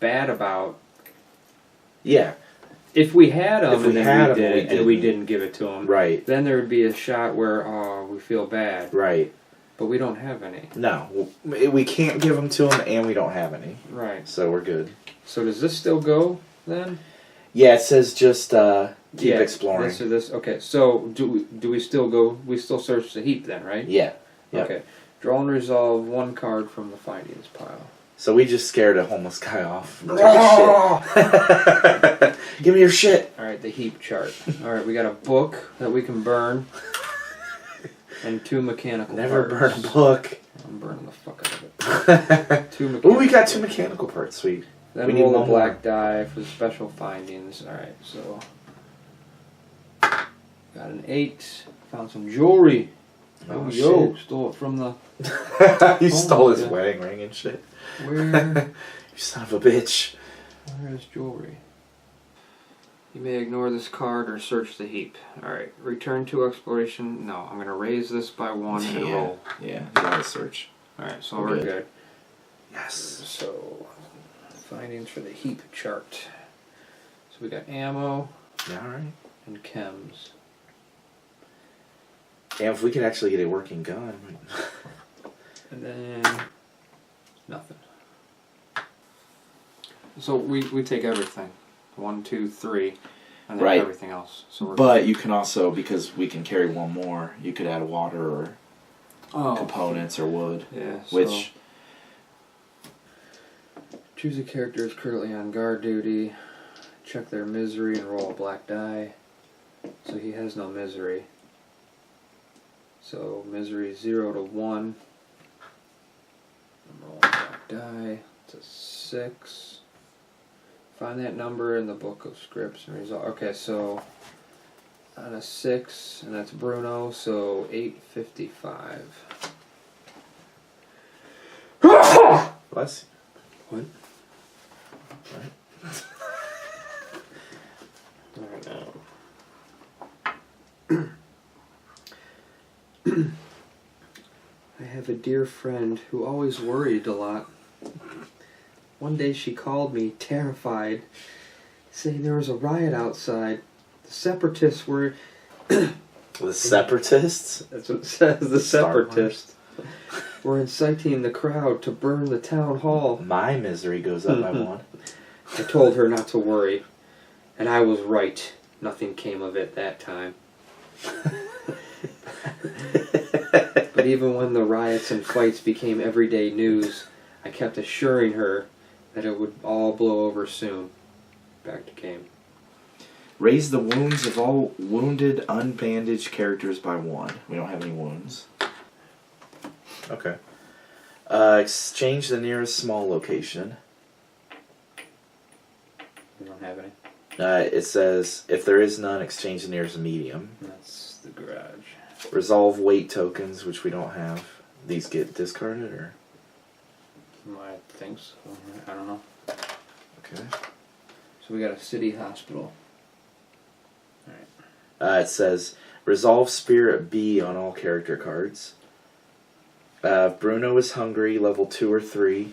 Speaker 2: bad about
Speaker 1: Yeah,
Speaker 2: if we had them
Speaker 1: If we
Speaker 2: and then
Speaker 1: had
Speaker 2: we
Speaker 1: 'em and we
Speaker 2: did and we
Speaker 1: didn't.
Speaker 2: didn't give it to them.
Speaker 1: right,
Speaker 2: Then there would be a shot where we feel bad,
Speaker 1: right.
Speaker 2: but we don't have any.
Speaker 1: No, we can't give them to him, and we don't have any,
Speaker 2: Right.
Speaker 1: so we're good.
Speaker 2: So does this still go then?
Speaker 1: Yeah, it says just keep exploring.
Speaker 2: This or this. Okay. So do we still go? We still search the heap then, right?
Speaker 1: Yeah. Yep.
Speaker 2: Okay. Draw and resolve 1 card from the findings pile.
Speaker 1: So we just scared a homeless guy off. Took his shit. Give me your shit.
Speaker 2: All right, the heap chart. All right, we got a book that we can burn, and 2 mechanical
Speaker 1: Never
Speaker 2: parts.
Speaker 1: burn a book.
Speaker 2: I'm burning the fuck out of it. 2 mechanical.
Speaker 1: Ooh, we got 2 mechanical parts. Sweet.
Speaker 2: Then
Speaker 1: we need
Speaker 2: roll a
Speaker 1: one
Speaker 2: black die for the special findings. All right, so got an 8. Found some jewelry.
Speaker 1: Oh,
Speaker 2: yo, stole it from the.
Speaker 1: You stole his
Speaker 2: God.
Speaker 1: wedding ring and shit.
Speaker 2: Where?
Speaker 1: You son of a bitch.
Speaker 2: Where is jewelry? You may ignore this card or search the heap. Alright, return to exploration. No, I'm going to raise this by 1 and roll.
Speaker 1: Yeah, you gotta search.
Speaker 2: Alright, so
Speaker 1: We're
Speaker 2: we're
Speaker 1: good.
Speaker 2: good.
Speaker 1: Yes.
Speaker 2: So, findings for the heap chart. So we got ammo
Speaker 1: Yeah, all right.
Speaker 2: and chems.
Speaker 1: And if we could actually get a working gun.
Speaker 2: And then nothing. So we take everything. 1, 2, 3, and then
Speaker 1: Right.
Speaker 2: everything else. So we're
Speaker 1: But you can also, because we can carry one more, you could add water or components or wood.
Speaker 2: Yeah. So
Speaker 1: Which,
Speaker 2: choose a character is currently on guard duty. Check their misery and roll a black die. So he has no misery. So misery 0 to 1. I'm rolling a black die. It's a 6. Find that number in the book of scripts and result. Okay, so on a 6, and that's Bruno, so 855.
Speaker 1: bless
Speaker 2: What?
Speaker 1: you. Right.
Speaker 2: Alright. I have a dear friend who always worried a lot. One day she called me, terrified, saying there was a riot outside. The separatists were...
Speaker 1: The separatists?
Speaker 2: That's what it says, the
Speaker 1: Star Wars.
Speaker 2: separatists were inciting the crowd to burn the town hall.
Speaker 1: My misery goes up by 1.
Speaker 2: I told her not to worry, and I was right. Nothing came of it that time. But even when the riots and fights became everyday news, I kept assuring her that it would all blow over soon. Back to game.
Speaker 1: Raise the wounds of all wounded, unbandaged characters by 1. We don't have any wounds. Okay. Exchange the nearest small location.
Speaker 2: We don't have any.
Speaker 1: It says, if there is none, exchange the nearest medium.
Speaker 2: That's the garage.
Speaker 1: Resolve weight tokens, which we don't have. These get discarded, or?
Speaker 2: I think so. I don't know.
Speaker 1: Okay.
Speaker 2: So we got a city hospital.
Speaker 1: It says, resolve Spirit B on all character cards. Bruno is hungry, level 2 or 3.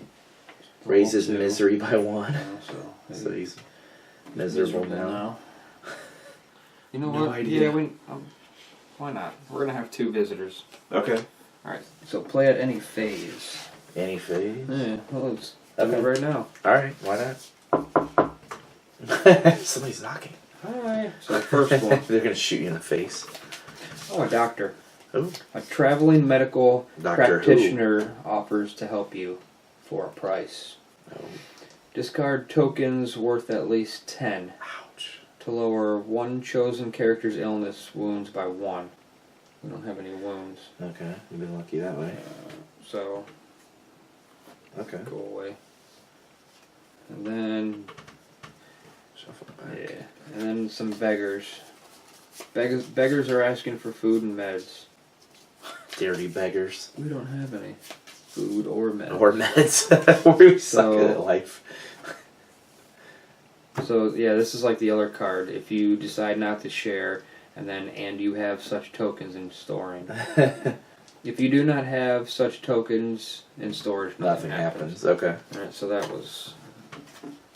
Speaker 1: Raises
Speaker 2: Level 2.
Speaker 1: misery by 1.
Speaker 2: So
Speaker 1: So he's miserable now.
Speaker 2: You know
Speaker 1: No
Speaker 2: what?
Speaker 1: idea.
Speaker 2: Yeah, why not? We're gonna have 2 visitors.
Speaker 1: Okay.
Speaker 2: Alright, so play at any phase.
Speaker 1: Any phase?
Speaker 2: Yeah, well, let's do
Speaker 1: Okay.
Speaker 2: it right now.
Speaker 1: Alright, why not? Somebody's knocking.
Speaker 2: Alright. So the first one.
Speaker 1: They're gonna shoot you in the face.
Speaker 2: Oh, a doctor.
Speaker 1: Ooh.
Speaker 2: A traveling medical
Speaker 1: Doctor Who.
Speaker 2: practitioner offers to help you for a price.
Speaker 1: Oh.
Speaker 2: Discard tokens worth at least 10
Speaker 1: Ouch.
Speaker 2: to lower one chosen character's illness wounds by 1. We don't have any wounds.
Speaker 1: Okay, you've been lucky that way.
Speaker 2: So
Speaker 1: Okay.
Speaker 2: go away. And then
Speaker 1: Shuffle it back.
Speaker 2: yeah, and then some beggars. Beggars are asking for food and meds.
Speaker 1: Dirty beggars.
Speaker 2: We don't have any food or meds.
Speaker 1: Or meds. We suck
Speaker 2: So-
Speaker 1: at life.
Speaker 2: So yeah, this is like the other card. If you decide not to share, and you have such tokens in storing. If you do not have such tokens in storage,
Speaker 1: Nothing happens. Okay.
Speaker 2: Alright, so that was.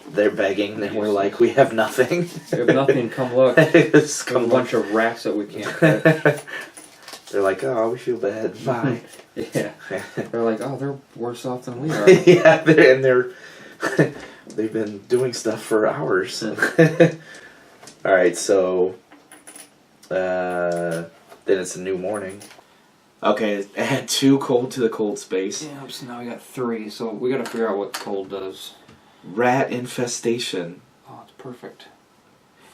Speaker 1: They're begging, and we're like, we have nothing.
Speaker 2: We have nothing. Come look.
Speaker 1: It's
Speaker 2: There's a bunch of rats that we can't catch.
Speaker 1: They're like, oh, we feel bad. Bye.
Speaker 2: Yeah. They're like, oh, they're worse off than we are.
Speaker 1: Yeah, they've been doing stuff for hours. All right, so then it's a new morning. Okay, add 2 cold to the cold space.
Speaker 2: Yeah, so now we got 3, so we gotta figure out what cold does.
Speaker 1: Rat infestation.
Speaker 2: Oh, it's perfect.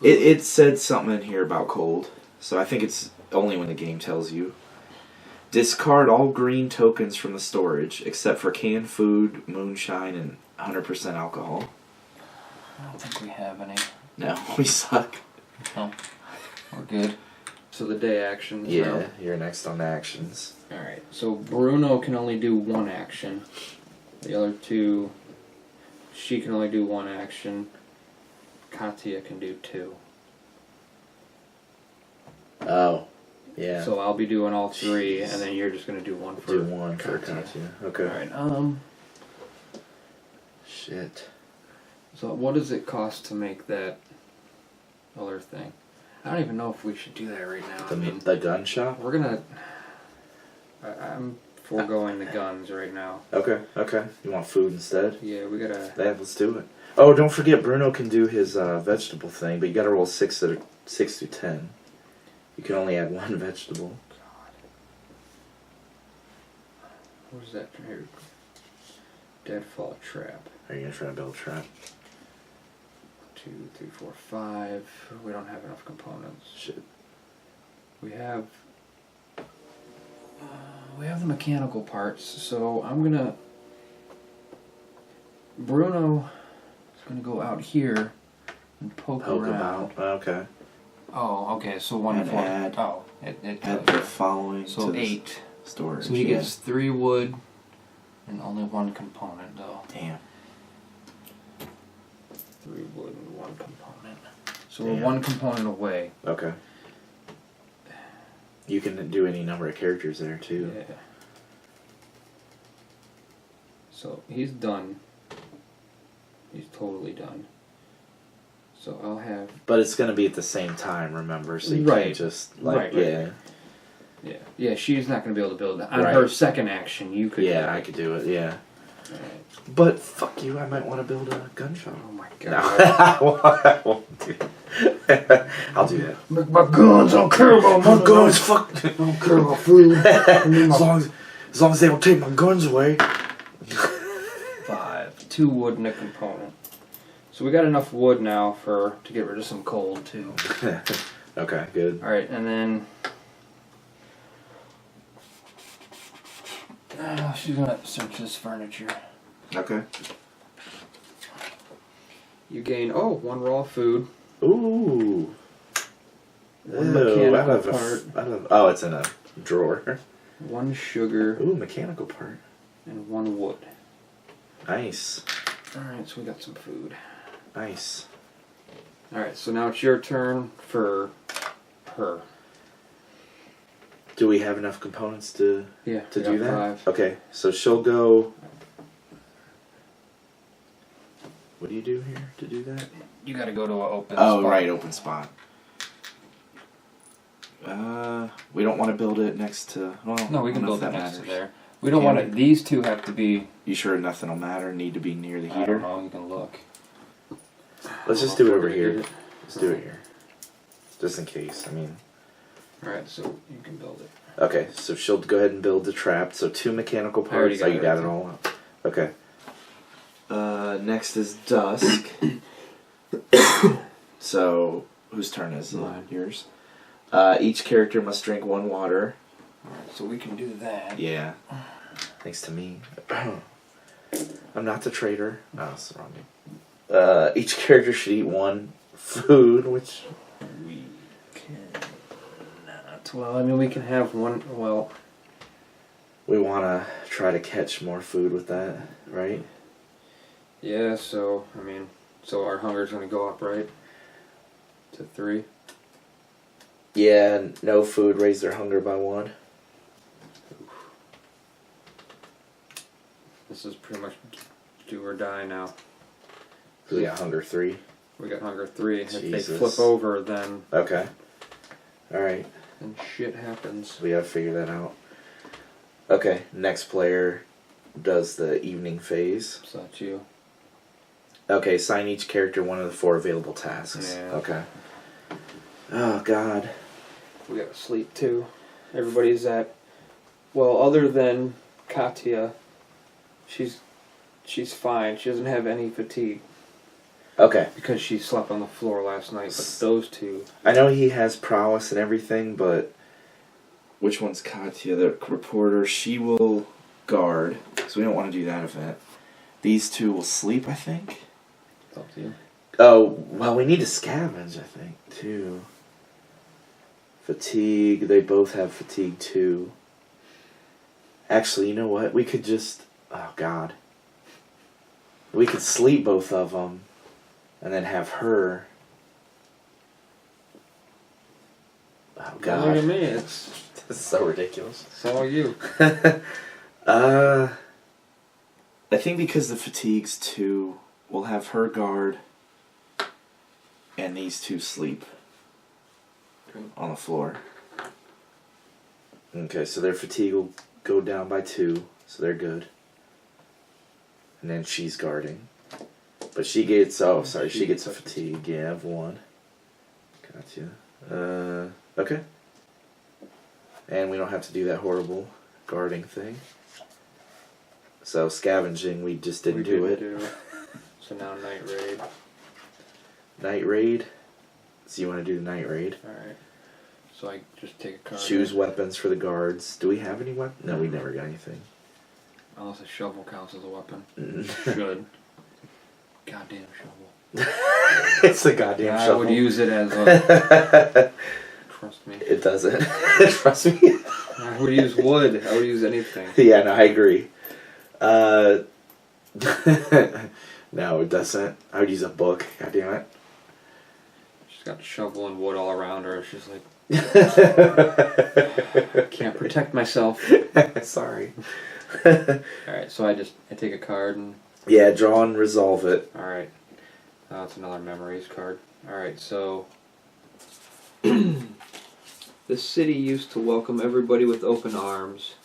Speaker 1: It said something in here about cold, so I think it's only when the game tells you. Discard all green tokens from the storage, except for canned food, moonshine, and 100% alcohol.
Speaker 2: I don't think we have any.
Speaker 1: No, we suck.
Speaker 2: Oh, we're good. So the day actions.
Speaker 1: Yeah, you're next on the actions.
Speaker 2: Alright, so Bruno can only do 1 action. The other 2, she can only do 1 action. Katya can do 2.
Speaker 1: Oh, yeah.
Speaker 2: So I'll be doing all 3,
Speaker 1: Jeez.
Speaker 2: and then you're just gonna do 1 for
Speaker 1: Do 1 for
Speaker 2: Katya.
Speaker 1: Katya. Okay.
Speaker 2: Alright,
Speaker 1: Shit.
Speaker 2: So what does it cost to make that other thing? I don't even know if we should do that right now.
Speaker 1: The gun shop?
Speaker 2: We're gonna... I'm foregoing the guns right now.
Speaker 1: Okay. You want food instead?
Speaker 2: Yeah, we gotta...
Speaker 1: Yeah, let's do it. Oh, don't forget Bruno can do his vegetable thing, but you gotta roll 6 through 10. You can only add 1 vegetable.
Speaker 2: Where's that from here? Deadfall trap.
Speaker 1: Are you gonna try to build a trap?
Speaker 2: 2, 3, 4, 5. We don't have enough components.
Speaker 1: Shit.
Speaker 2: We have the mechanical parts, so I'm gonna... Bruno is gonna go out here and poke
Speaker 1: Poke
Speaker 2: around.
Speaker 1: about. Okay.
Speaker 2: Oh, okay, so 1
Speaker 1: And
Speaker 2: for...
Speaker 1: add-
Speaker 2: Oh, it
Speaker 1: Add
Speaker 2: does.
Speaker 1: the following
Speaker 2: So
Speaker 1: to the
Speaker 2: 8.
Speaker 1: storage.
Speaker 2: So he
Speaker 1: yeah.
Speaker 2: gets 3 wood and only 1 component, though.
Speaker 1: Damn.
Speaker 2: 3 wood and 1 component. So
Speaker 1: Damn.
Speaker 2: we're 1 component away.
Speaker 1: Okay. You can do any number of characters there too.
Speaker 2: Yeah. So he's done. He's totally done. So I'll have...
Speaker 1: But it's gonna be at the same time, remember? So you
Speaker 2: Right.
Speaker 1: can't just like
Speaker 2: Right.
Speaker 1: yeah.
Speaker 2: Yeah, she's not going to be able to build that. On
Speaker 1: Right.
Speaker 2: her second action, you could...
Speaker 1: Yeah, I could do it, yeah.
Speaker 2: Right.
Speaker 1: But fuck you, I might want to build a gun shop.
Speaker 2: Oh my
Speaker 1: No,
Speaker 2: god.
Speaker 1: I won't do that. I'll do that.
Speaker 2: Make my guns, I don't care about
Speaker 1: My guns, fuck.
Speaker 2: I don't care about food.
Speaker 1: as long as they don't take my guns away.
Speaker 2: 5. 2 wood and a component. So we got enough wood now to get rid of some coal too.
Speaker 1: Okay, good.
Speaker 2: Alright, and then... she's gonna search this furniture.
Speaker 1: Okay.
Speaker 2: You gain, 1 raw food.
Speaker 1: Ooh.
Speaker 2: 1
Speaker 1: Ew,
Speaker 2: mechanical part.
Speaker 1: oh, it's in a drawer.
Speaker 2: 1 sugar.
Speaker 1: Ooh, mechanical part.
Speaker 2: And 1 wood.
Speaker 1: Nice.
Speaker 2: Alright, so we got some food.
Speaker 1: Nice.
Speaker 2: Alright, so now it's your turn for her.
Speaker 1: Do we have enough components to
Speaker 2: Yeah,
Speaker 1: to
Speaker 2: we
Speaker 1: do
Speaker 2: got
Speaker 1: that?
Speaker 2: 5.
Speaker 1: Okay, so she'll go. What do you do here to do that?
Speaker 2: You gotta go to an open
Speaker 1: Oh,
Speaker 2: spot.
Speaker 1: right, open spot. We don't want to build it next to. Well,
Speaker 2: No, we can
Speaker 1: I don't
Speaker 2: build
Speaker 1: know
Speaker 2: it
Speaker 1: if
Speaker 2: next to
Speaker 1: matters.
Speaker 2: there. We don't
Speaker 1: Can
Speaker 2: want
Speaker 1: we?
Speaker 2: to... These 2 have to be...
Speaker 1: You sure nothing will matter? Need to be near the
Speaker 2: I don't
Speaker 1: heater?
Speaker 2: know, you can look.
Speaker 1: Let's just do it over here. Let's do it here. Just in case, I mean.
Speaker 2: Alright, so you can build it.
Speaker 1: Okay, so she'll go ahead and build the trap. So 2 mechanical
Speaker 2: I already
Speaker 1: parts. Oh,
Speaker 2: got
Speaker 1: you got it
Speaker 2: everything.
Speaker 1: all up. Okay. Next is Dusk. So, whose turn is it?
Speaker 2: Mine.
Speaker 1: Yours. Each character must drink 1 water.
Speaker 2: Alright, so we can do that.
Speaker 1: Yeah. Thanks to me. I'm not the traitor. No, that's the wrong name. Each character should eat 1 food, which
Speaker 2: We can not. Well, I mean, we can have 1... Well...
Speaker 1: we want to try to catch more food with that, right?
Speaker 2: Yeah, so... I mean... So our hunger's gonna go up, right? To 3.
Speaker 1: Yeah, no food, raise their hunger by 1.
Speaker 2: This is pretty much do or die now.
Speaker 1: We got hunger 3.
Speaker 2: We got hunger 3. If they
Speaker 1: Jesus.
Speaker 2: flip over, then
Speaker 1: Okay. Alright,
Speaker 2: shit happens.
Speaker 1: we gotta figure that out. Okay, next player does the evening phase.
Speaker 2: So that's you.
Speaker 1: Okay, assign each character 1 of the 4 available tasks.
Speaker 2: Yeah.
Speaker 1: Okay. Oh, God.
Speaker 2: We gotta sleep too. Everybody's at... Well, other than Katya, she's fine. She doesn't have any fatigue
Speaker 1: Okay.
Speaker 2: because she slept on the floor last night. But those 2...
Speaker 1: I know he has prowess and everything, but... Which one's Katya, the reporter? She will guard, because we don't want to do that event. These 2 will sleep, I think.
Speaker 2: It's up to you.
Speaker 1: Oh, well, we need to scavenge, I think, too. Fatigue, they both have fatigue, too. Actually, you know what? We could just... Oh, God. We could sleep both of them, and then have her... Oh,
Speaker 2: Look at
Speaker 1: God.
Speaker 2: me. It's
Speaker 1: This is so ridiculous.
Speaker 2: all you.
Speaker 1: I think because the fatigue's 2, we'll have her guard, and these 2 sleep on the floor. Okay, so their fatigue will go down by 2, so they're good. And then she's guarding. But she gets, she gets a fatigue, yeah, of 1. Gotcha. Okay. And we don't have to do that horrible guarding thing. So scavenging, we just didn't do it.
Speaker 2: So now night raid.
Speaker 1: Night raid. So you want to do the night raid?
Speaker 2: Alright. So I just take a card.
Speaker 1: Choose weapons for the guards. Do we have any weapons? No, we never got anything.
Speaker 2: Unless a shovel counts as a weapon. Should. Goddamn shovel.
Speaker 1: It's a goddamn shovel.
Speaker 2: I would use it as a... Trust me.
Speaker 1: It doesn't. Trust me.
Speaker 2: I would use wood. I would use anything.
Speaker 1: Yeah, no, I agree. No, it doesn't. I would use a book. God damn it.
Speaker 2: She's got shovel and wood all around her. She's like, can't protect myself.
Speaker 1: Sorry.
Speaker 2: Alright, so I take a card and...
Speaker 1: Yeah, draw and resolve it.
Speaker 2: Alright. That's another memories card. Alright, so... The city used to welcome everybody with open arms.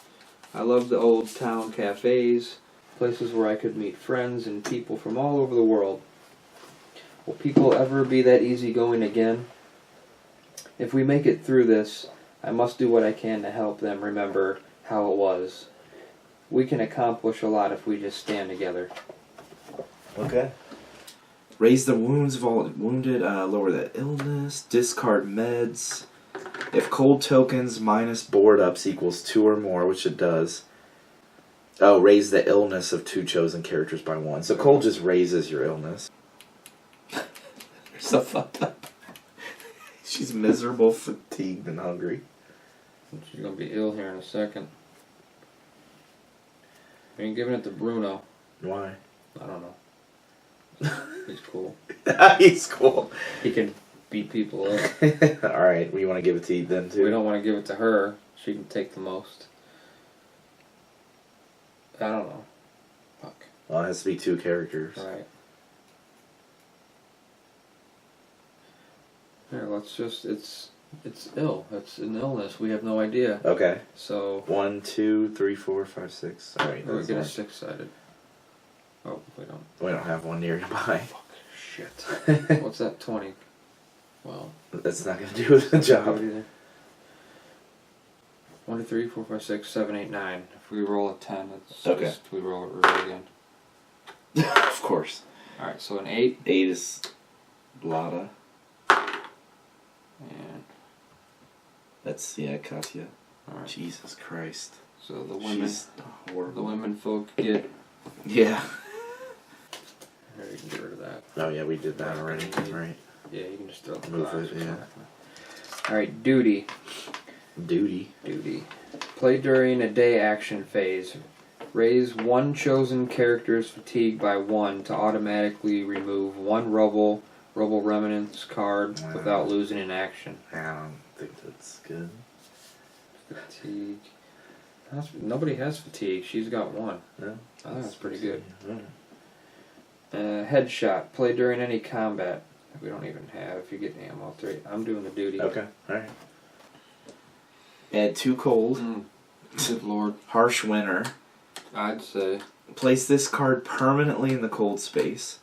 Speaker 2: I loved the old town cafes, places where I could meet friends and people from all over the world. Will people ever be that easygoing again? If we make it through this, I must do what I can to help them remember how it was. We can accomplish a lot if we just stand together.
Speaker 1: Okay. Raise the wounds of all wounded, lower the illness, discard meds. If cold tokens minus board ups equals 2 or more, which it does. Oh, raise the illness of 2 chosen characters by 1. So cold just raises your illness. You're so fucked up. She's miserable, fatigued, and hungry.
Speaker 2: She's gonna be ill here in a second. I ain't giving it to Bruno.
Speaker 1: Why?
Speaker 2: I don't know. He's cool.
Speaker 1: He's cool.
Speaker 2: He can beat people up.
Speaker 1: Alright, we want to give it to them too?
Speaker 2: We don't want to give it to her. She can take the most. I don't know. Fuck.
Speaker 1: Well, it has to be 2 characters.
Speaker 2: Right. Here, let's just... It's ill. It's an illness. We have no idea.
Speaker 1: Okay.
Speaker 2: So...
Speaker 1: 1, 2, 3, 4, 5, 6. Alright.
Speaker 2: We're getting 6-sided. Oh, we don't.
Speaker 1: We don't have one nearby.
Speaker 2: Fuck. Shit. What's that? 20. Well...
Speaker 1: That's not going to do the job.
Speaker 2: 1, 2, 3, 4, 5, 6, 7, 8, 9. If we roll a 10, it's
Speaker 1: okay.
Speaker 2: just we roll it again.
Speaker 1: Of course.
Speaker 2: Alright, so an 8.
Speaker 1: 8 is Blada.
Speaker 2: And
Speaker 1: that's, yeah, Katya.
Speaker 2: alright.
Speaker 1: Jesus Christ.
Speaker 2: So the women,
Speaker 1: She's horrible.
Speaker 2: the women folk get...
Speaker 1: Yeah.
Speaker 2: Here, you can get rid of that.
Speaker 1: Oh yeah, we did that already. Right.
Speaker 2: Yeah, you can just throw the
Speaker 1: Move
Speaker 2: glass
Speaker 1: it,
Speaker 2: or
Speaker 1: yeah.
Speaker 2: something. Alright, duty.
Speaker 1: Duty.
Speaker 2: Play during a day action phase. Raise 1 chosen character's fatigue by 1 to automatically remove 1 rubble remnants card without losing an action.
Speaker 1: I don't think that's good.
Speaker 2: Fatigue. Nobody has fatigue. She's got 1.
Speaker 1: No?
Speaker 2: I think that's pretty good.
Speaker 1: Right.
Speaker 2: Headshot. Play during any combat. We don't even have. If you get ammo 3. I'm doing the duty.
Speaker 1: Okay. Alright. Add 2 cold.
Speaker 2: Good lord.
Speaker 1: Harsh winter.
Speaker 2: I'd say.
Speaker 1: Place this card permanently in the cold space.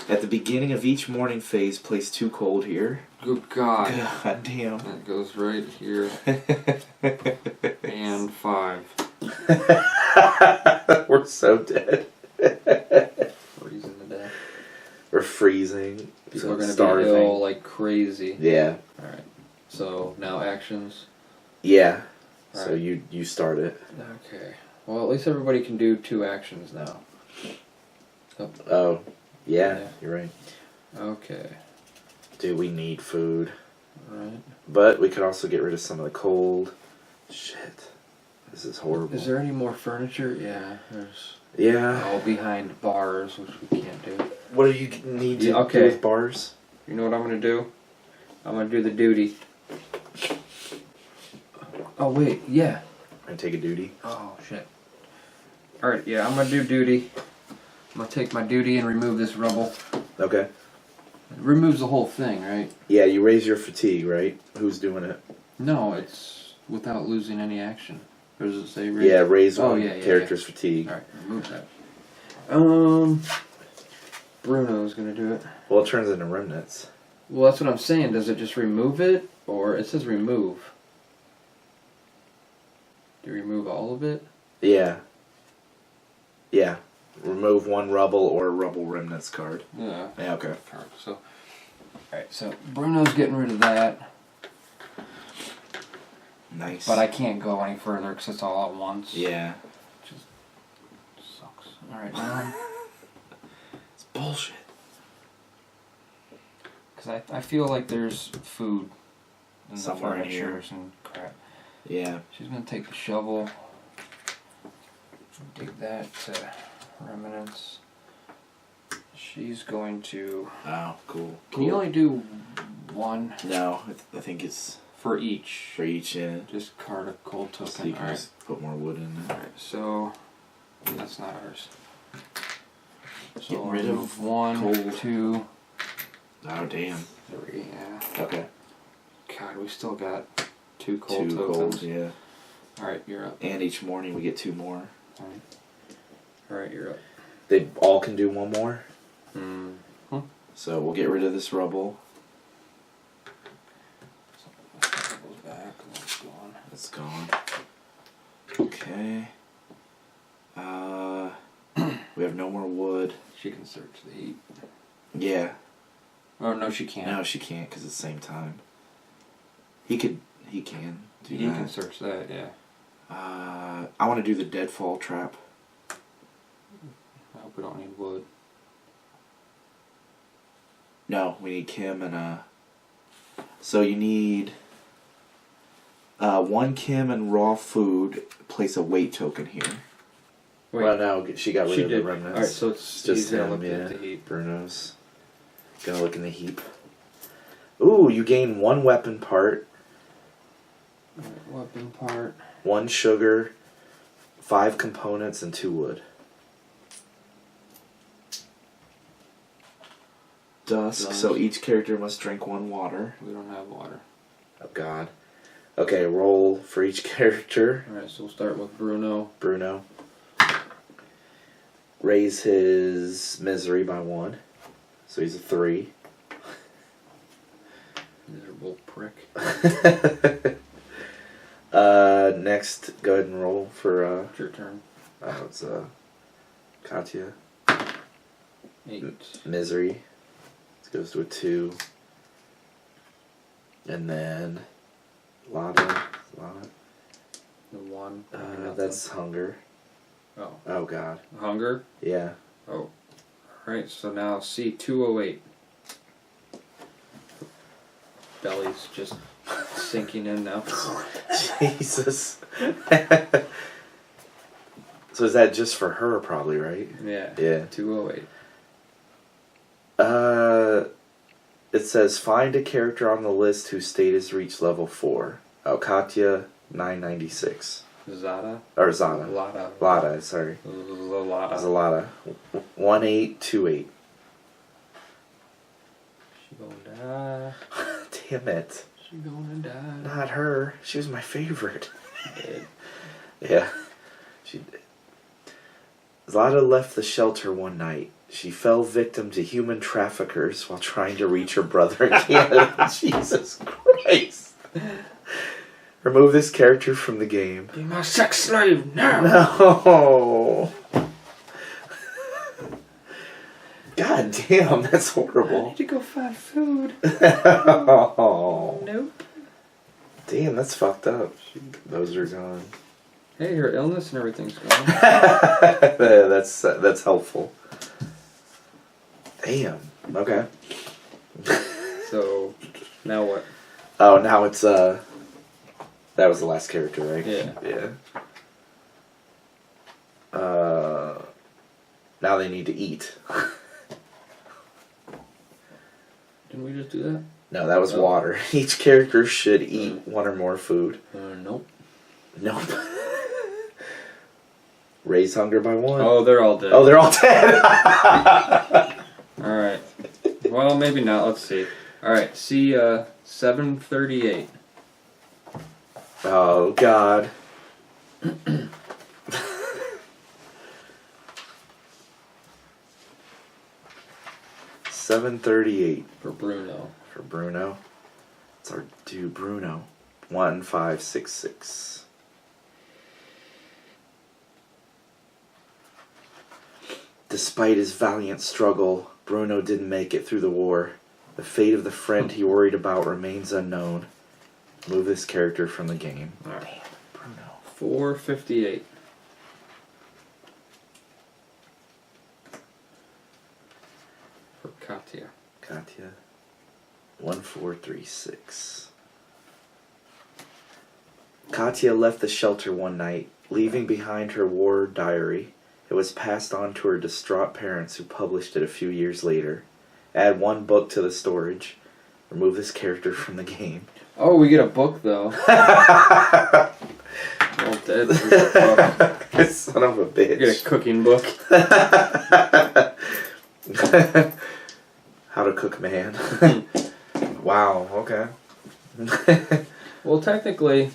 Speaker 1: At the beginning of each morning phase, place 2 cold here.
Speaker 2: Good God.
Speaker 1: God damn.
Speaker 2: That goes right here. And 5.
Speaker 1: We're so dead.
Speaker 2: Freezing to death.
Speaker 1: We're freezing.
Speaker 2: So we're gonna
Speaker 1: starving.
Speaker 2: be ill like crazy.
Speaker 1: Yeah.
Speaker 2: Alright. So now actions.
Speaker 1: Yeah.
Speaker 2: All
Speaker 1: So
Speaker 2: right.
Speaker 1: you start it.
Speaker 2: Okay. Well, at least everybody can do 2 actions now.
Speaker 1: Oh. Yeah,
Speaker 2: Yeah.
Speaker 1: you're right.
Speaker 2: Okay.
Speaker 1: Dude, we need food.
Speaker 2: Right.
Speaker 1: But we could also get rid of some of the cold. Shit. This is horrible.
Speaker 2: Is there any more furniture? Yeah, there's
Speaker 1: Yeah.
Speaker 2: all behind bars, which we can't do.
Speaker 1: What do you need to
Speaker 2: Yeah,
Speaker 1: do
Speaker 2: okay.
Speaker 1: with bars?
Speaker 2: You know what I'm gonna do? I'm gonna do the duty. Oh wait, yeah.
Speaker 1: I take a duty.
Speaker 2: Oh shit. Alright, yeah, I'm gonna do duty. I'm gonna take my duty and remove this rubble.
Speaker 1: Okay.
Speaker 2: It removes the whole thing, right?
Speaker 1: Yeah, you raise your fatigue, right? Who's doing it?
Speaker 2: No, it's without losing any action. Or does it say raise?
Speaker 1: Yeah, raise one
Speaker 2: yeah,
Speaker 1: character's fatigue.
Speaker 2: Alright, remove that. Bruno's gonna do it.
Speaker 1: Well, it turns into remnants.
Speaker 2: Well, that's what I'm saying. Does it just remove it? Or it says remove. Do you remove all of it?
Speaker 1: Yeah. Yeah. Remove one rubble or a rubble remnants card.
Speaker 2: Yeah.
Speaker 1: Yeah, okay.
Speaker 2: So, alright, so Bruno's getting rid of that.
Speaker 1: Nice.
Speaker 2: But I can't go any further because it's all at once.
Speaker 1: Yeah.
Speaker 2: Sucks. Alright, now.
Speaker 1: It's bullshit.
Speaker 2: Because I feel like there's food in
Speaker 1: Somewhere
Speaker 2: the
Speaker 1: in here.
Speaker 2: furnitures and crap.
Speaker 1: Yeah.
Speaker 2: She's going to take the shovel. Dig that to remnants. She's going to...
Speaker 1: Oh, cool.
Speaker 2: Can you only do one
Speaker 1: No, I think it's
Speaker 2: for each?
Speaker 1: for each, yeah.
Speaker 2: Just card a cold
Speaker 1: So you
Speaker 2: token.
Speaker 1: can
Speaker 2: Alright.
Speaker 1: just put more wood in there.
Speaker 2: Alright, so that's not ours. So
Speaker 1: Getting rid of
Speaker 2: remove one,
Speaker 1: cold.
Speaker 2: 2,
Speaker 1: Oh, damn.
Speaker 2: 3, yeah.
Speaker 1: Okay.
Speaker 2: God, we still got 2 cold
Speaker 1: Two
Speaker 2: tokens.
Speaker 1: gold, yeah.
Speaker 2: Alright, you're up.
Speaker 1: And each morning we get 2 more.
Speaker 2: Alright, you're up.
Speaker 1: They all can do 1 more.
Speaker 2: Hmm.
Speaker 1: So we'll get rid of this rubble.
Speaker 2: So that goes back and that's gone.
Speaker 1: It's gone. Okay. We have no more wood.
Speaker 2: She can search the heat.
Speaker 1: Yeah.
Speaker 2: Oh no, she can't.
Speaker 1: No, she can't because it's the same time. He can do
Speaker 2: He
Speaker 1: that.
Speaker 2: can search that, yeah.
Speaker 1: I want to do the deadfall trap.
Speaker 2: I hope we don't need wood.
Speaker 1: No, we need Kim and so you need 1 Kim and raw food. Place a weight token here.
Speaker 2: Wait,
Speaker 1: Well, no, she got rid
Speaker 2: she
Speaker 1: of
Speaker 2: did.
Speaker 1: the remnants.
Speaker 2: Alright, so it's
Speaker 1: just
Speaker 2: he's gonna
Speaker 1: him,
Speaker 2: look
Speaker 1: yeah.
Speaker 2: at the heat.
Speaker 1: Bruno's gonna look in the heap. Ooh, you gain 1 weapon part,
Speaker 2: Alright, weapon part.
Speaker 1: 1 sugar, 5 components, and 2 wood. Dusk. So each character must drink 1 water.
Speaker 2: We don't have water.
Speaker 1: Oh God. Okay, roll for each character.
Speaker 2: Alright, so we'll start with Bruno.
Speaker 1: Bruno. Raise his misery by 1. So he's a 3.
Speaker 2: Miserable prick.
Speaker 1: Next, go ahead and roll for,
Speaker 2: It's your turn.
Speaker 1: it's, Katya.
Speaker 2: 8.
Speaker 1: Misery. This goes to a 2. And then, Lada.
Speaker 2: The 1.
Speaker 1: That's hunger.
Speaker 2: Oh.
Speaker 1: Oh God.
Speaker 2: Hunger?
Speaker 1: Yeah.
Speaker 2: Oh. Alright, so now C208. Belly's just sinking in now.
Speaker 1: Jesus. So is that just for her, probably, right?
Speaker 2: Yeah.
Speaker 1: Yeah.
Speaker 2: 208.
Speaker 1: It says find a character on the list whose state has reached level 4. Oh, Katya, 996.
Speaker 2: Zada?
Speaker 1: Or Zana.
Speaker 2: Lada.
Speaker 1: Lada, sorry.
Speaker 2: Zalada.
Speaker 1: Zalada. 1828.
Speaker 2: She gonna die.
Speaker 1: Damn it.
Speaker 2: She gonna die.
Speaker 1: Not her. She was my favorite.
Speaker 2: Dead.
Speaker 1: Yeah. She did. Zlata left the shelter one night. She fell victim to human traffickers while trying to reach her brother in Canada. Jesus Christ. Remove this character from the game.
Speaker 2: Be my sex slave now!
Speaker 1: No! God damn, that's
Speaker 2: I
Speaker 1: horrible.
Speaker 2: need to go find food.
Speaker 1: Oh.
Speaker 2: Nope.
Speaker 1: Damn, that's fucked up. Those are gone.
Speaker 2: Hey, her illness and everything's gone.
Speaker 1: That's helpful. Damn. Okay.
Speaker 2: So, now what?
Speaker 1: Oh, now it's that was the last character, right?
Speaker 2: Yeah.
Speaker 1: Yeah. Now they need to eat.
Speaker 2: Didn't we just do that?
Speaker 1: No, that was
Speaker 2: Oh.
Speaker 1: water. Each character should eat 1 or more food.
Speaker 2: Nope.
Speaker 1: Nope. Raise hunger by 1.
Speaker 2: Oh, they're all dead.
Speaker 1: Oh, they're all dead.
Speaker 2: Alright. Well, maybe not. Let's see. Alright, see 738.
Speaker 1: Oh, God. 738
Speaker 2: For Bruno.
Speaker 1: for Bruno. It's our dude, Bruno. 1566. Despite his valiant struggle, Bruno didn't make it through the war. The fate of the friend he worried about remains unknown. Move this character from the game.
Speaker 2: Alright.
Speaker 1: Damn, Bruno.
Speaker 2: 458. For Katya.
Speaker 1: Katya. 1436. Katya left the shelter one night, leaving behind her war diary. It was passed on to her distraught parents, who published it a few years later. Add 1 book to the storage. Remove this character from the game.
Speaker 2: Oh, we get a book though. All dead. Here's a book.
Speaker 1: Son of a
Speaker 2: We get
Speaker 1: bitch.
Speaker 2: a cooking book.
Speaker 1: How to cook man. Wow, okay.
Speaker 2: Well, technically,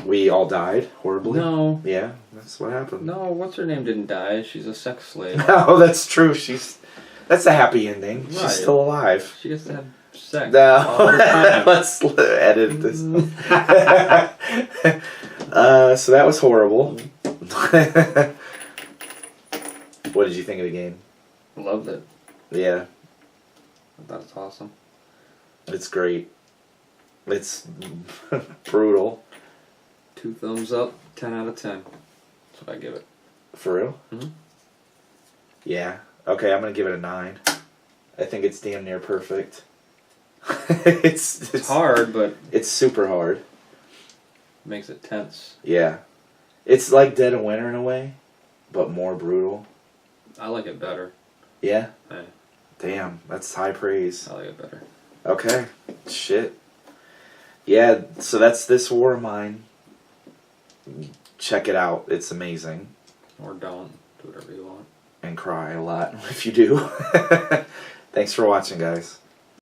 Speaker 1: We all died horribly.
Speaker 2: no.
Speaker 1: Yeah, that's what happened.
Speaker 2: No, what's her name didn't die. She's a sex slave.
Speaker 1: Oh, that's true. That's a happy ending.
Speaker 2: Right.
Speaker 1: She's still alive.
Speaker 2: She gets to have sex
Speaker 1: No.
Speaker 2: all the time.
Speaker 1: Let's edit this. So that was horrible. What did you think of the game?
Speaker 2: Loved it.
Speaker 1: Yeah,
Speaker 2: I thought it's awesome.
Speaker 1: it's great. It's brutal.
Speaker 2: 2 thumbs up, 10 out of 10. That's what I give it.
Speaker 1: For real?
Speaker 2: Mhm.
Speaker 1: Yeah. Okay, I'm gonna give it a 9. I think it's damn near perfect. it's
Speaker 2: Hard, but
Speaker 1: It's super hard.
Speaker 2: makes it tense.
Speaker 1: Yeah. It's like Dead of Winter in a way, but more brutal.
Speaker 2: I like it better.
Speaker 1: Yeah?
Speaker 2: Yeah.
Speaker 1: Damn, that's high praise.
Speaker 2: I like it better.
Speaker 1: Okay. Shit. Yeah, so that's This War of Mine. Check it out. It's amazing.
Speaker 2: Or don't. Do whatever you want.
Speaker 1: And cry a lot if you do. Thanks for watching, guys.